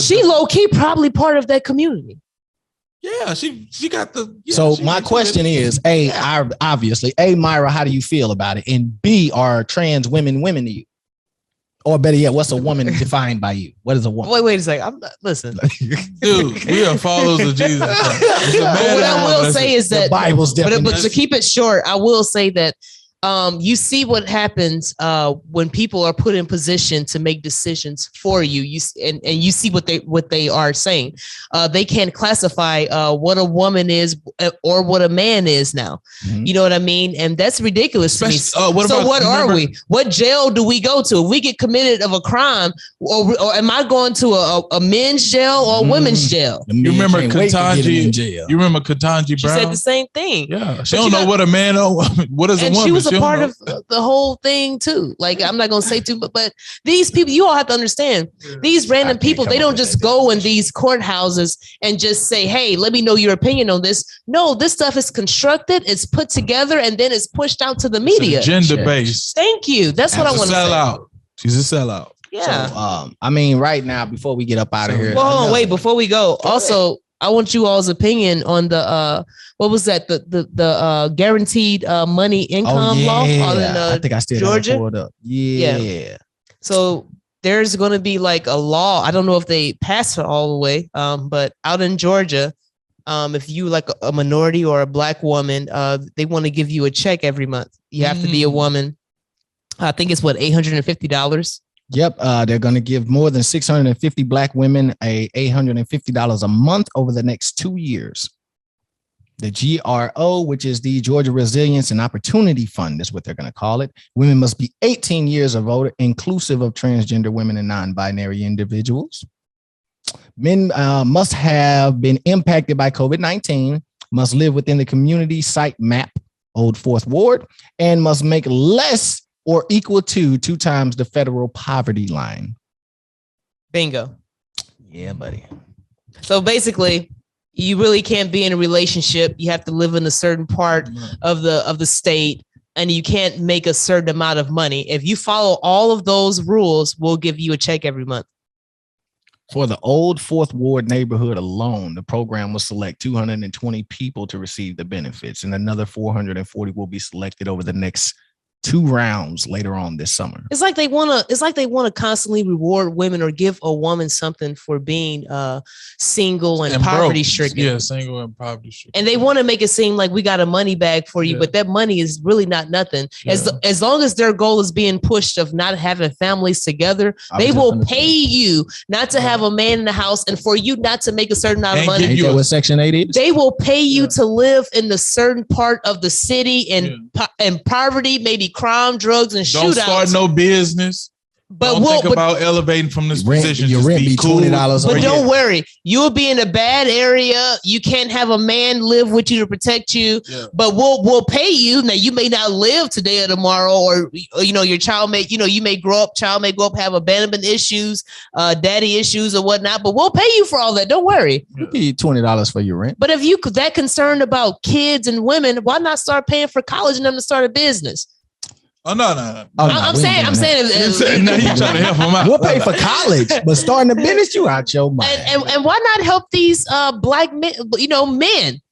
she low key probably part of that community. Yeah, she got the. Yeah, So my question is, obviously, Myra, how do you feel about it? And B, are trans women to you? Or better yet, what's a woman defined by you? What is a woman? Wait a second. I'm not, listen, dude, we are followers of Jesus Christ. But what I will say is that the Bible's but definition. to keep it short, I will say that you see what happens when people are put in position to make decisions for you. You see what they are saying. They can't classify what a woman is or what a man is now. Mm-hmm. You know what I mean? And that's ridiculous to me. What are we? What jail do we go to? If we get committed of a crime, or am I going to a men's jail or a women's jail? You remember Ketanji? You You remember Ketanji Brown? She said the same thing. Yeah, she don't know what a man or what is a woman. She was a don't part know. of the whole thing too. Like, I'm not gonna say too, but these people, you all have to understand, these random people, they don't just go in these courthouses and just say, hey, let me know your opinion on this. No, this stuff is constructed, it's put together, and then it's pushed out to the media. Gender based. Thank you. That's what I want to say. Sellout. She's a sellout. Yeah. So, I mean, right now, before we get up out of here, Well, hold on, wait, before we go. Also, I want you all's opinion on the what was that? The guaranteed money income law in I think I still Georgia. Pulled up. Yeah. So there's going to be like a law. I don't know if they passed it all the way, but out in Georgia, if you like a minority or a black woman, they want to give you a check every month. You have to be a woman. I think it's what, $850. Yep, they're going to give more than 650 black women $850 a month over the next 2 years. The GRO, which is the Georgia Resilience and Opportunity Fund, is what they're going to call it. Women must be 18 years of age, inclusive of transgender women and non-binary individuals. Men must have been impacted by COVID-19, must live within the community site map, Old Fourth Ward, and must make less or equal to 2 times the federal poverty line. Bingo. Yeah, buddy. So basically, you really can't be in a relationship. You have to live in a certain part of the state, and you can't make a certain amount of money. If you follow all of those rules, we'll give you a check every month. For the Old Fourth Ward neighborhood alone, the program will select 220 people to receive the benefits, and another 440 will be selected over the next 2 rounds later on this summer. It's like they want to constantly reward women or give a woman something for being single and poverty stricken. Yeah, single and poverty stricken. And they want to make it seem like we got a money bag for you, but that money is really not nothing. Yeah. As long as their goal is being pushed of not having families together, they will pay you not to have a man in the house and for you not to make a certain amount of money. Ain't that what Section 8 is? They will pay you to live in the certain part of the city and poverty, maybe crime, drugs, and shootouts. Don't start no business. But don't think about elevating from this position. Your rent be $20. But don't worry, you'll be in a bad area. You can't have a man live with you to protect you. Yeah. But we'll pay you. Now you may not live today or tomorrow, or your child may you may grow up. Child may grow up, have abandonment issues, daddy issues, or whatnot. But we'll pay you for all that. Don't worry. We'll give you $20 for your rent. But if you that concerned about kids and women, why not start paying for college and them to start a business? Oh no! I'm saying now you're trying to help them out. We'll pay for college, but starting a business, you out your mind. And why not help these black men? Men.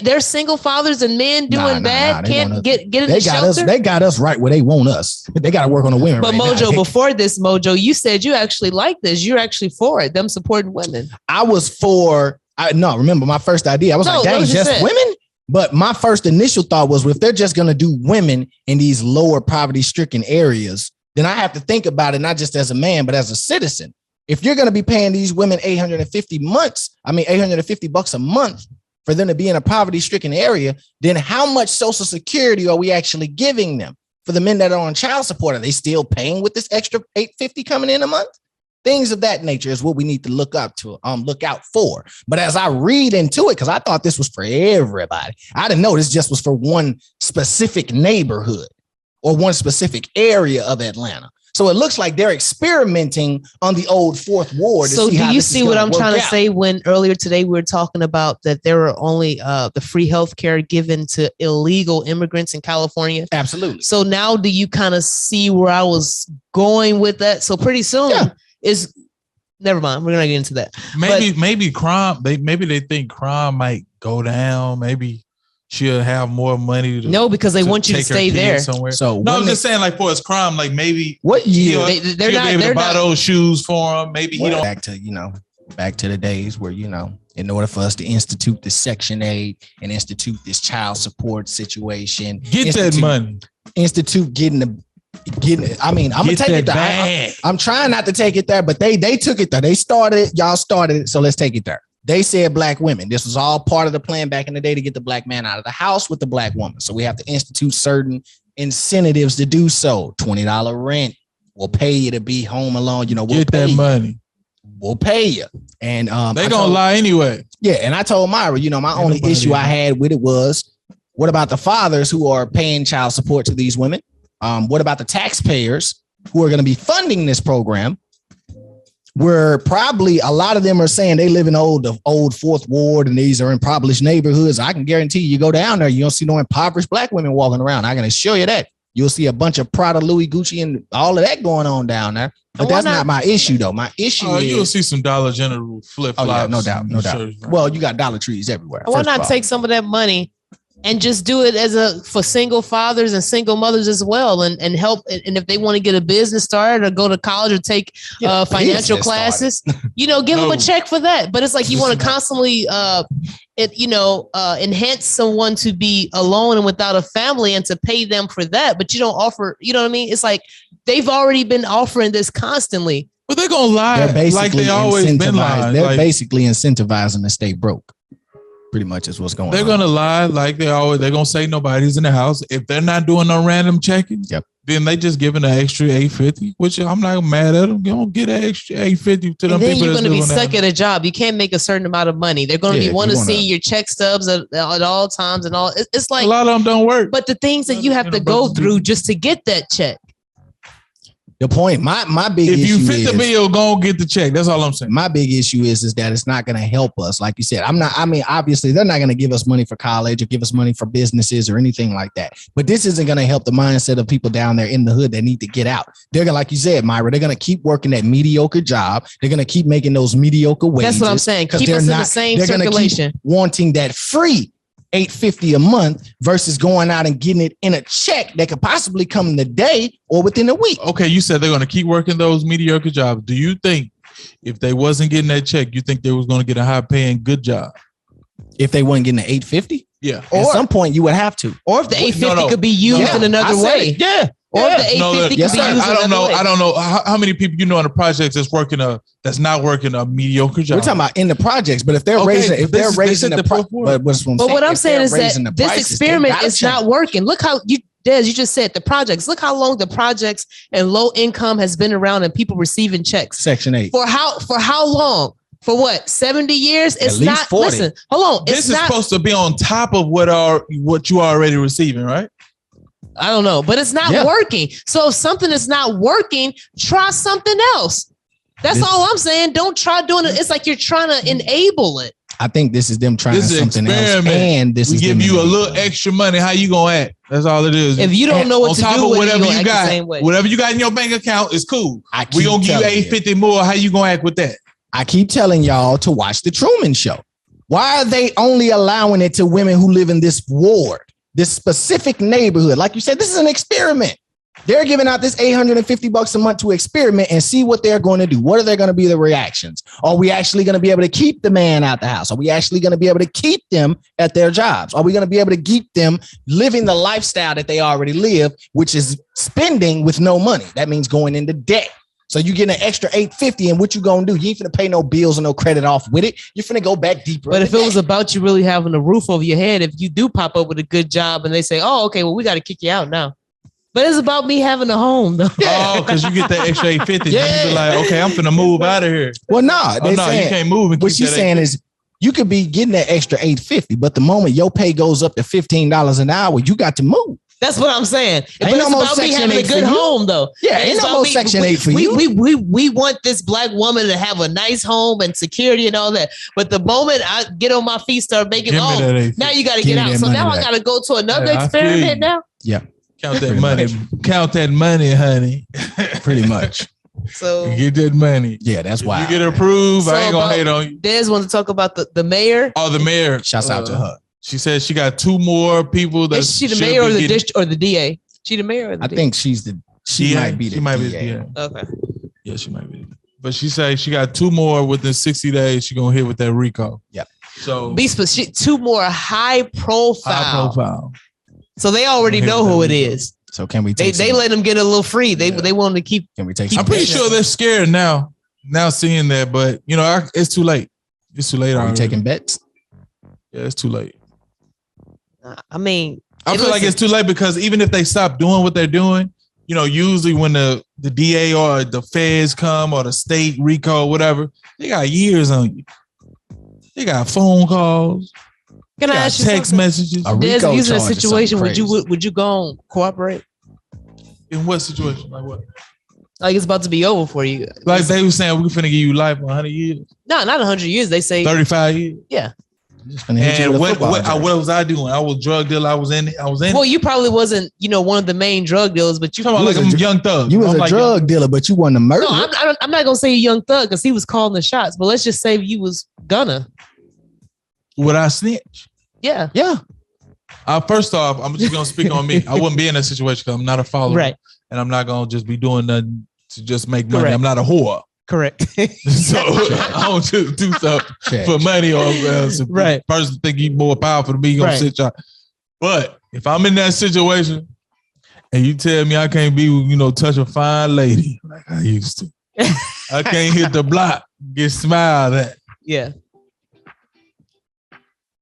They're single fathers and men doing bad. Can't get in the shelter. They got us right where they want us. They got to work on the women. But Mojo, before this, Mojo, you said you actually like this. You're actually for it. Them supporting women. I was for. Remember my first idea. I was like, dang, just women. But my first initial thought was, well, if they're just going to do women in these lower poverty-stricken areas, then I have to think about it, not just as a man, but as a citizen. If you're going to be paying these women $850 a month for them to be in a poverty-stricken area, then how much Social Security are we actually giving them? For the men that are on child support, are they still paying with this extra $850 coming in a month? Things of that nature is what we need to look out for. But as I read into it, because I thought this was for everybody, I didn't know this just was for one specific neighborhood or one specific area of Atlanta. So it looks like they're experimenting on the old Fourth Ward. So do you see what I'm trying to say when earlier today we were talking about that there were only the free health care given to illegal immigrants in California? Absolutely. So now do you kind of see where I was going with that? So pretty soon never mind. We're gonna get into that. Maybe crime. Maybe they think crime might go down. Maybe she'll have more money. Because they want you to stay there somewhere. So I'm just saying, like for his crime, like maybe what year they're not able to buy those shoes for him. Maybe he don't. Back to the days where in order for us to institute this Section 8 and institute this child support situation, that money. Institute getting. I mean, I'm gonna take it there. I'm trying not to take it there, but they took it there. They started it. Y'all started it. So let's take it there. They said black women. This was all part of the plan back in the day to get the black man out of the house with the black woman. So we have to institute certain incentives to do so. $20 rent. We'll pay you to be home alone. We'll get that money. We'll pay you. And they gonna lie anyway. Yeah. And I told Myra, my only issue I had with it was, what about the fathers who are paying child support to these women? What about the taxpayers who are going to be funding this program? Where probably a lot of them are saying they live in the old Fourth Ward and these are impoverished neighborhoods. I can guarantee you go down there, you don't see no impoverished black women walking around. I can assure you that. You'll see a bunch of Prada, Louis, Gucci, and all of that going on down there. But that's not my issue, though. My issue is you'll see some Dollar General flip-flops. Oh, yeah, no doubt. Well, you got Dollar Trees everywhere. Why not take some of that money and just do it for single fathers and single mothers as well, and help. And if they want to get a business started or go to college or take financial classes, give them a check for that. But it's like you want to constantly, enhance someone to be alone and without a family and to pay them for that. But you don't offer, you know what I mean? It's like they've already been offering this constantly. But they're gonna lie like they always been lying. They're basically incentivizing to stay broke. Pretty much is what's going on. They're gonna lie like they always. They're gonna say nobody's in the house. If they're not doing no random checking, then they just giving an extra $850, which I'm not mad at them. You don't get an extra $850 to them. Then you're gonna be stuck at a job. You can't make a certain amount of money. They're gonna want to see your check stubs at all times and all. It's like a lot of them don't work. But the things that you have to go through just to get that check. The point, my big issue is, if you fit the bill, go get the check. That's all I'm saying. My big issue is that it's not going to help us. Like you said, obviously they're not going to give us money for college or give us money for businesses or anything like that. But this isn't going to help the mindset of people down there in the hood that need to get out. They're going to, like you said, Myra, they're going to keep working that mediocre job. They're going to keep making those mediocre wages. That's what I'm saying. Keep us in the same circulation. Wanting that free $850 a month versus going out and getting it in a check that could possibly come in the day or within a week. Okay, you said they're going to keep working those mediocre jobs. Do you think if they wasn't getting that check, you think they was going to get a high paying good job? If they weren't getting the $850? Yeah. At some point you would have to. Or if the $850 could be used in another way. Yeah. Or if the $850 could be used I don't know. way. I don't know how many people you know in the projects that's not working a mediocre job. We're talking about in the projects, but if they're raising the price, but what I'm saying is that this experiment is not working. Look how you just said the projects. Look how long the projects and low income has been around and people receiving checks. Section 8. For how long? For what? 70 years? It's not 40. Listen, hold on. This is supposed to be on top of what you are already receiving, right? I don't know, but it's not working. So if something is not working, try something else. That's all I'm saying. Don't try doing it. It's like you're trying to enable it. I think this is them trying something else. And this is give you a little extra money. How you gonna act? That's all it is. If you don't know what to do with whatever you got, the same way. whatever you got in your bank account is cool. We gonna give you $850 more. How you gonna act with that? I keep telling y'all to watch the Truman Show. Why are they only allowing it to women who live in this ward, this specific neighborhood? Like you said, this is an experiment. They're giving out this $850 a month to experiment and see what they're going to do. What are they going to be the reactions? Are we actually going to be able to keep the man out the house? Are we actually going to be able to keep them at their jobs? Are we going to be able to keep them living the lifestyle that they already live, which is spending with no money? That means going into debt. So you get an extra $850, and what you gonna do? You ain't finna pay no bills or no credit off with it. You're finna go back deeper. But if it was about you really having a roof over your head, if you do pop up with a good job and they say, "Oh, okay, well we got to kick you out now," but it's about me having a home, though. Oh, because you get that extra $850. You be like, "Okay, I'm finna move out of here." Well, no, you can't move. What she's saying is, you could be getting that extra $850, but the moment your pay goes up to $15 an hour, you got to move. That's what I'm saying. But Ain't it's no about me having a good home, though. Yeah, ain't no more Section 8 for you. We want this black woman to have a nice home and security and all that. But the moment I get on my feet, start making, now you got to get out. So now I got to go to another experiment now. Yeah. Count that money. Count that money, honey. Pretty much. So get that money. Yeah, that's why you get approved. I ain't gonna hate on you. Des want to talk about the mayor. Oh, the mayor. Shouts out to her. She said she got 2 more people. That is she the mayor or the district or the DA? She the mayor or the DA? I think she might be the DA. Okay. Yeah, she might be. But she said she got 2 more within 60 days. She gonna hit with that RICO. Yep. So be specific. 2 more high profile. High profile. So they already know who it is. So can we take they let them get a little free. They want to keep. Can we take? I'm pretty sure they're scared now seeing that, but it's too late. It's too late. Are we taking bets? Yeah, it's too late. I mean, I feel like it's too late because even if they stop doing what they're doing, usually when the DA or the feds come or the state RICO or whatever, they got years on you. They got phone calls. Can I ask you text messages? There's using a situation. Would you go and cooperate? In what situation? Like what? Like it's about to be over for you. Like they were saying, we're finna give you life 100 years. No, not 100 years. They say 35 years. Yeah. And what was I doing? I was drug dealer. I was in. Well, you probably wasn't, one of the main drug dealers, but you like a young thug. You was a drug dealer, but you wasn't a murderer. No, I'm not gonna say a young thug because he was calling the shots. But let's just say you was gonna. Would I snitch? Yeah. Yeah. First off, I'm just gonna speak on me. I wouldn't be in that situation because I'm not a follower, right? And I'm not gonna just be doing nothing to just make money. Correct. I'm not a whore. Correct. So I don't just do something for money or right. Person think he's more powerful than me, he gonna sit y'all. But if I'm in that situation and you tell me I can't be, touch a fine lady like I used to, I can't hit the block, get smiled at. Yeah.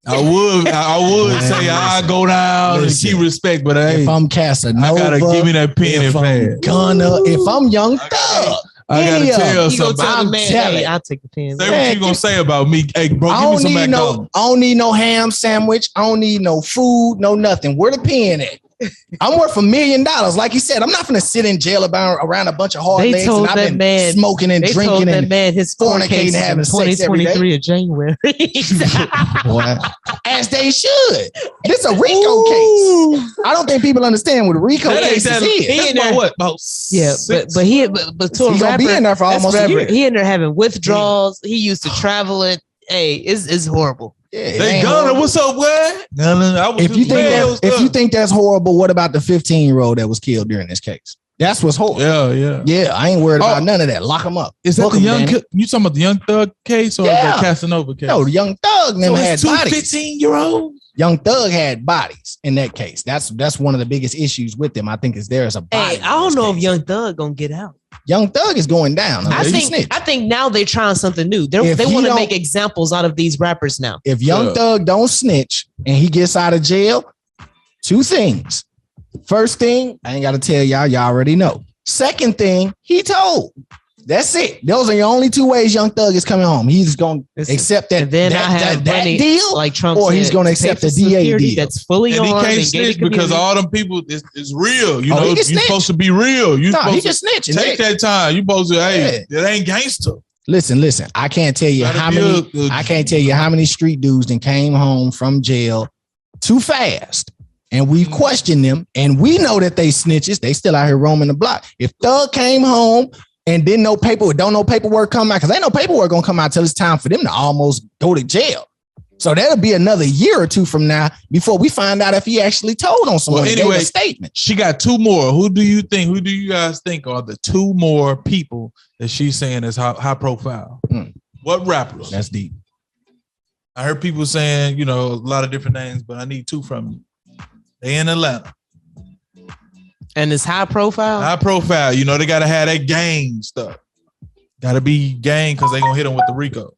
I would say I go down and keep respect, but if I'm Casanova, I gotta give me that pen and pad. If I'm Young Thug, I gotta tell somebody. I'm telling you, I'll take the pen. Say what you gonna say about me. Hey, bro, give me some McDonald's. I don't need no ham sandwich. I don't need no food, no nothing. Where the pen at? I'm worth $1 million. Like you said, I'm not going to sit in jail around a bunch of hard legs. And I've been smoking and drinking and his fornicating, having sex every day. Of January. As they should. This a RICO case. I don't think people understand what a RICO case is. He in there what? About but to a rapper, be in there for almost a year. He in there having withdrawals. He used to travel it. Hey, it's horrible. Yeah, They gonna, what's up, what? No. I was If you think that's horrible, what about the 15-year-old that was killed during this case? That's what's horrible. Yeah. I ain't worried about none of that. Lock him up. Is that the you talking about the Young Thug case or the Casanova case? No, the Young Thug never had bodies. 15-year-olds. Young Thug had bodies in that case. That's one of the biggest issues with them. I think is there's a body. Hey, I don't know if Young Thug gonna get out. Young Thug is going down. I think now they're trying something new. They want to make examples out of these rappers now. If Young Thug don't snitch and he gets out of jail, two things. First thing, I ain't got to tell y'all already know. Second thing, he told. That's it. Those are your only two ways Young Thug is coming home. He's going to accept that, that deal, like Trump or he's going to accept the DA deal. That's fully on. He can't snitch because all them people is real. You know, you're supposed to be real. He can snitch. Take that time. You supposed to, it ain't gangster. Listen. I can't tell you how many street dudes that came home from jail too fast. And we've questioned them, and we know that they snitches. They still out here roaming the block. If Thug came home and don't know paperwork come out, because ain't no paperwork gonna come out till it's time for them to almost go to jail. So that'll be another year or two from now before we find out if he actually told on someone. Well, anyway, statement. She got two more. Who do you guys think are the two more people that she's saying is high profile? What rappers? That's deep. I heard people saying, a lot of different names, but I need two from you. They in Atlanta. And it's high profile? High profile. They got to have that gang stuff. Got to be gang because they going to hit them with the RICO.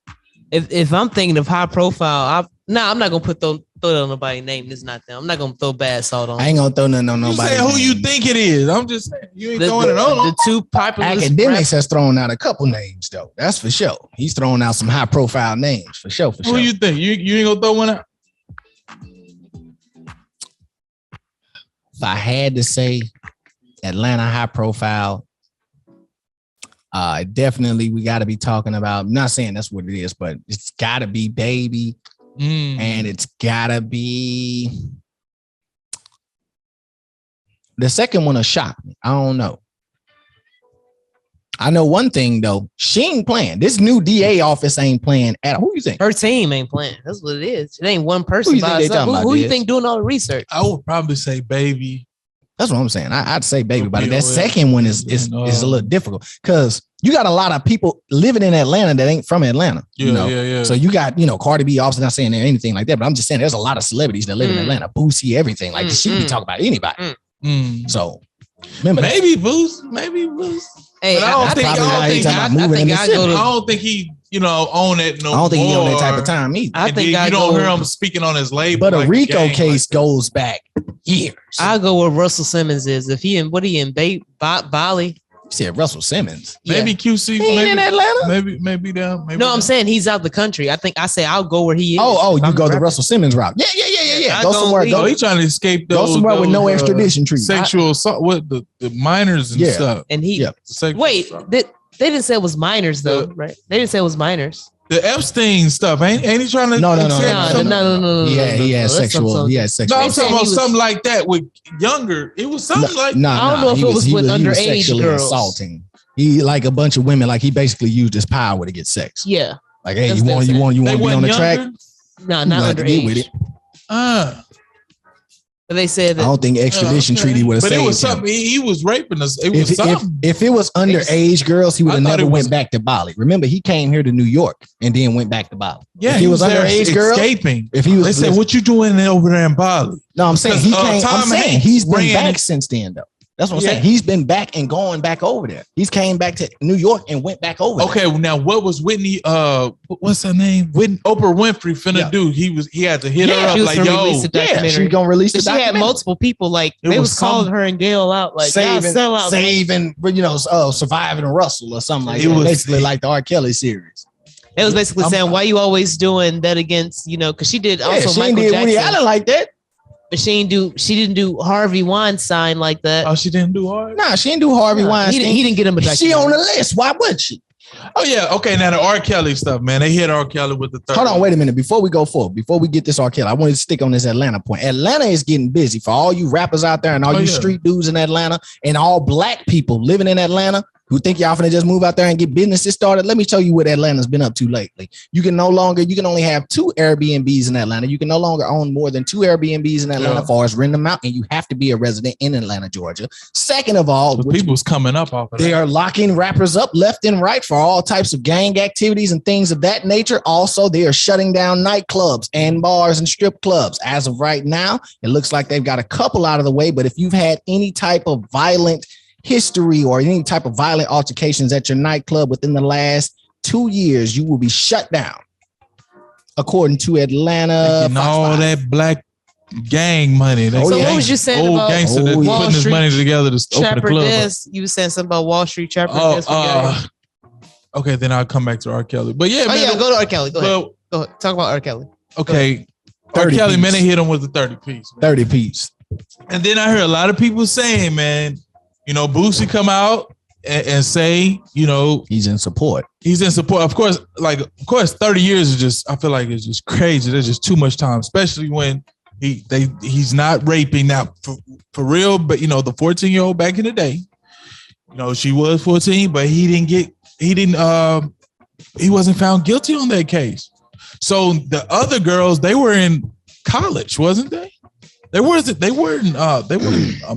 If I'm thinking of high profile, I'm not going to throw it on nobody's name. It's not them. I'm not going to throw bad salt on. I ain't going to throw nothing on nobody. You say who you think it is. I'm just saying. You ain't throwing it on them. The two popular Academics has thrown out a couple names, though. That's for sure. He's throwing out some high profile names, for sure. Who you think? You ain't going to throw one out? If I had to say Atlanta high profile, definitely we got to be talking about, I'm not saying that's what it is, but it's got to be Baby. And it's got to be the second one will shock me. I don't know. I know one thing though, she ain't playing. This new DA office ain't playing at all. Who you think? Her team ain't playing. That's what it is. It ain't one person by itself. Who you think doing all the research? I would probably say Baby. That's what I'm saying. I'd say Baby, but that second one is a little difficult because you got a lot of people living in Atlanta that ain't from Atlanta. Yeah. So you got, Cardi B, obviously not saying anything like that, but I'm just saying there's a lot of celebrities that live in Atlanta. Boosie, everything. Like she be talking about anybody. So remember maybe Boosie. Hey, I don't think he, own it no more. I don't think he own that type of time either. I think you don't hear him speaking on his label. But a RICO case goes back years. I'll go where Russell Simmons is. If he in Bali. You said Russell Simmons. Maybe QC. Maybe in Atlanta. Maybe down. No, I'm saying he's out the country. I say I'll go where he is. You go the Russell Simmons route. Yeah. Go somewhere. He trying to escape those. Go somewhere with no extradition treatment. Sexual assault with the minors and stuff. And wait, they didn't say it was minors though, right? They didn't say it was minors. The Epstein stuff, ain't he trying to? No. Yeah, he had sexual. No, I'm talking about something like that with younger. It was something like. I don't know if it was with underage girls. Assaulting. He like a bunch of women. Like he basically used his power to get sex. Yeah. Like, hey, you want to be on the track? No, not underage. With it. But they said that I don't think extradition treaty would have saved him. But it was something. He was raping us. It was something. If it was underage girls, he would have never went back to Bali. Remember, he came here to New York and then went back to Bali. Yeah, if he was underage girls, escaping. If he was, they said, "What you doing over there in Bali?" No, I'm saying he came. I'm saying he's been back since then, though. That's what I'm saying. He's been back and going back over there. He's came back to New York and went back over there. Okay, now what was Whitney? What's her name? Oprah Winfrey finna do? He had to hit her up like, yo, she's gonna release the documentary. She had multiple people like they was calling her and Gail out like saving, surviving Russell or something like that. Was basically like the R. Kelly series. It was basically saying, why you always doing that against, because she did also Michael Jackson. Woody Allen like that. But she didn't do Harvey Weinstein like that. Oh, she didn't do Harvey? Nah, she didn't do Harvey Weinstein. He didn't get him a documentary. She on the list. Why would she? Oh, yeah. Okay, now the R. Kelly stuff, man. They hit R. Kelly with the third. Hold on, wait a minute. Before we go forward, before we get this R. Kelly, I want to stick on this Atlanta point. Atlanta is getting busy. For all you rappers out there and all you street dudes in Atlanta and all black people living in Atlanta, who think y'all finna just move out there and get businesses started, let me show you what Atlanta's been up to lately. You can only have 2 Airbnbs in Atlanta. You can no longer own more than 2 Airbnbs in Atlanta as far as renting them out, and you have to be a resident in Atlanta, Georgia. Second of all, people's coming up off of they that. are locking rappers up left and right for all types of gang activities and things of that nature. Also, they are shutting down nightclubs and bars and strip clubs. As of right now, it looks like they've got a couple out of the way, but if you've had any type of violent history or any type of violent altercations at your nightclub within the last 2 years, you will be shut down, according to Atlanta. And all that black gang money. So what was you saying old about gangster that's Wall putting his Street money together to open the Trapper club? Des? You were saying something about Wall Street Trapper Des. Okay, then I'll come back to R. Kelly. But yeah, man, go to R. Kelly. Go ahead. Talk about R. Kelly. Okay, R. Kelly, man, they hit him with a 30 piece. 30 piece. And then I heard a lot of people saying, man, Boosie come out and say, he's in support. He's in support. Of course, 30 years is just, I feel like it's just crazy. There's just too much time, especially when he's not raping now for real. But the 14-year-old back in the day, she was 14, but he wasn't found guilty on that case. So the other girls, they were in college, wasn't they? They weren't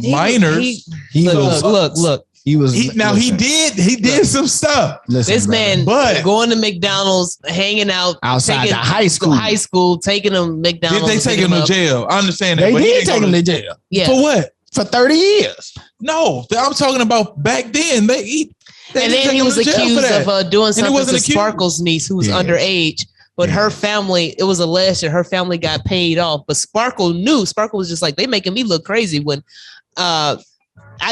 minors. Look. He did some stuff. Listen, this man going to McDonald's, hanging out outside the high school, taking them McDonald's. Did they take him to jail? I understand that. They but did take him to jail. Yeah. For what? For 30 years. No, I'm talking about back then. And then he was accused of doing something to Sparkle's niece, who was underage. But her family, it was alleged that her family got paid off. But Sparkle knew. Sparkle was just like, they making me look crazy when I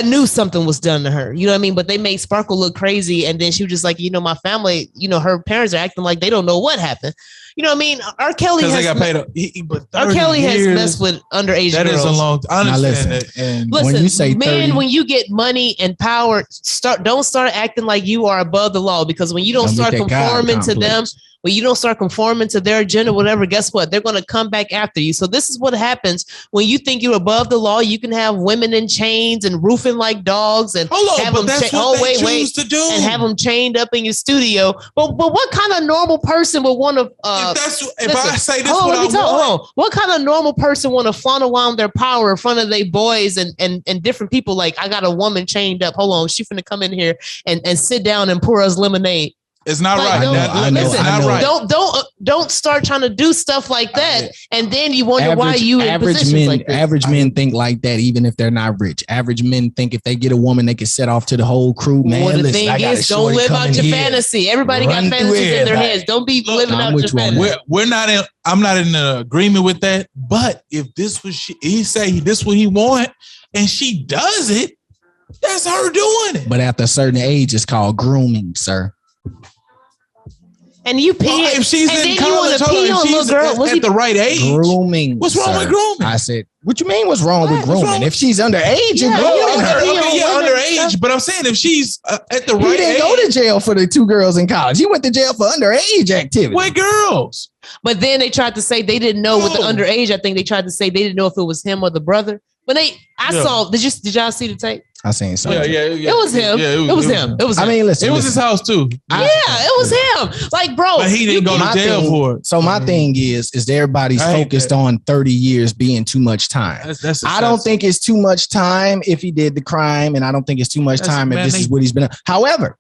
knew something was done to her. You know what I mean? But they made Sparkle look crazy. And then she was just like, my family, her parents are acting like they don't know what happened. You know what I mean? R. Kelly has, R. Kelly has messed with underage that girls. That is a long time. I understand that. And listen, when you say 30, when you get money and power, don't start acting like you are above the law, because when you don't start conforming to them, when you don't start conforming to their agenda, whatever, guess what? They're going to come back after you. So this is what happens when you think you're above the law. You can have women in chains and roofing like dogs and have them and have them chained up in your studio. But what kind of normal person would want to? What kind of normal person want to flaunt around their power in front of their boys and different people? Like, I got a woman chained up. Hold on, she's finna come in here and sit down and pour us lemonade. It's not right. Don't start trying to do stuff like that, and then you wonder why you in positions like this. Average men think like that, even if they're not rich. Average men think if they get a woman, they can set off to the whole crew. Man, well, the thing is, don't live out your fantasy. Everybody got fantasies in their heads. Don't be living out your fantasy. I'm not in agreement with that. But if this was he say this what he want, and she does it, that's her doing it. But after a certain age, it's called grooming, sir. And you pee, if she's and in then college, you want to pee on a little girl. At the right age, grooming. What's wrong with grooming? I said, what you mean? What's wrong with grooming? If she's underage, and underage. But I'm saying if she's at the right age, he didn't go to jail for the 2 girls in college. He went to jail for underage activity. What girls? But then they tried to say they didn't know with the underage. I think they tried to say they didn't know if it was him or the brother. But saw. Did y'all see the tape? I seen something. Yeah. It was him. It was him. I mean, listen. It was his house too. It was him. Like, bro. But he didn't go to jail for it. So my thing is everybody's focused on 30 years being too much time. I don't think it's too much time if he did the crime, and I don't think it's too much time if this is what he's been. However,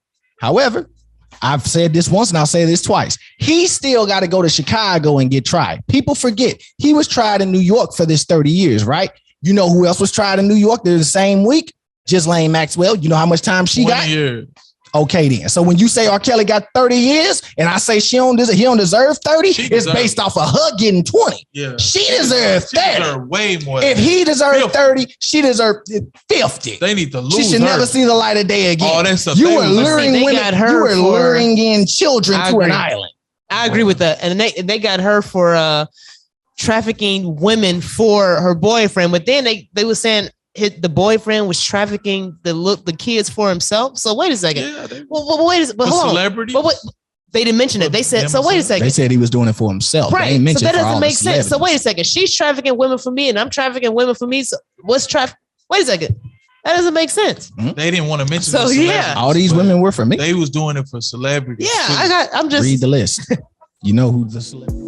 I've said this once and I'll say this twice. He still got to go to Chicago and get tried. People forget he was tried in New York for this 30 years, right? You know who else was tried in New York? They're the same week. Ghislaine Maxwell. You know how much time she got? 20 years. Okay, then. So when you say R. Kelly got 30 years and I say he don't deserve 30, it's based off of her getting 20. Yeah. She deserves 30. She deserves way more. If he deserved 30, she deserved 50. They need to lose. She should never see the light of day again. Oh, that's you were luring women. You were luring in children to an island. I agree with that. And they got her for trafficking women for her boyfriend. But then they were saying the boyfriend was trafficking the kids for himself. So wait a second. Yeah, but hold celebrity. But they didn't mention it. They said, so wait a second. They said he was doing it for himself. Right. So that doesn't make sense. So wait a second. She's trafficking women for me and I'm trafficking women for me. So what's traffic? Wait a second. That doesn't make sense. They didn't want to mention. So, the yeah. All these women were for me. They was doing it for celebrities. Yeah, I'm just read the list. You know who the celebrity.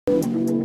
you.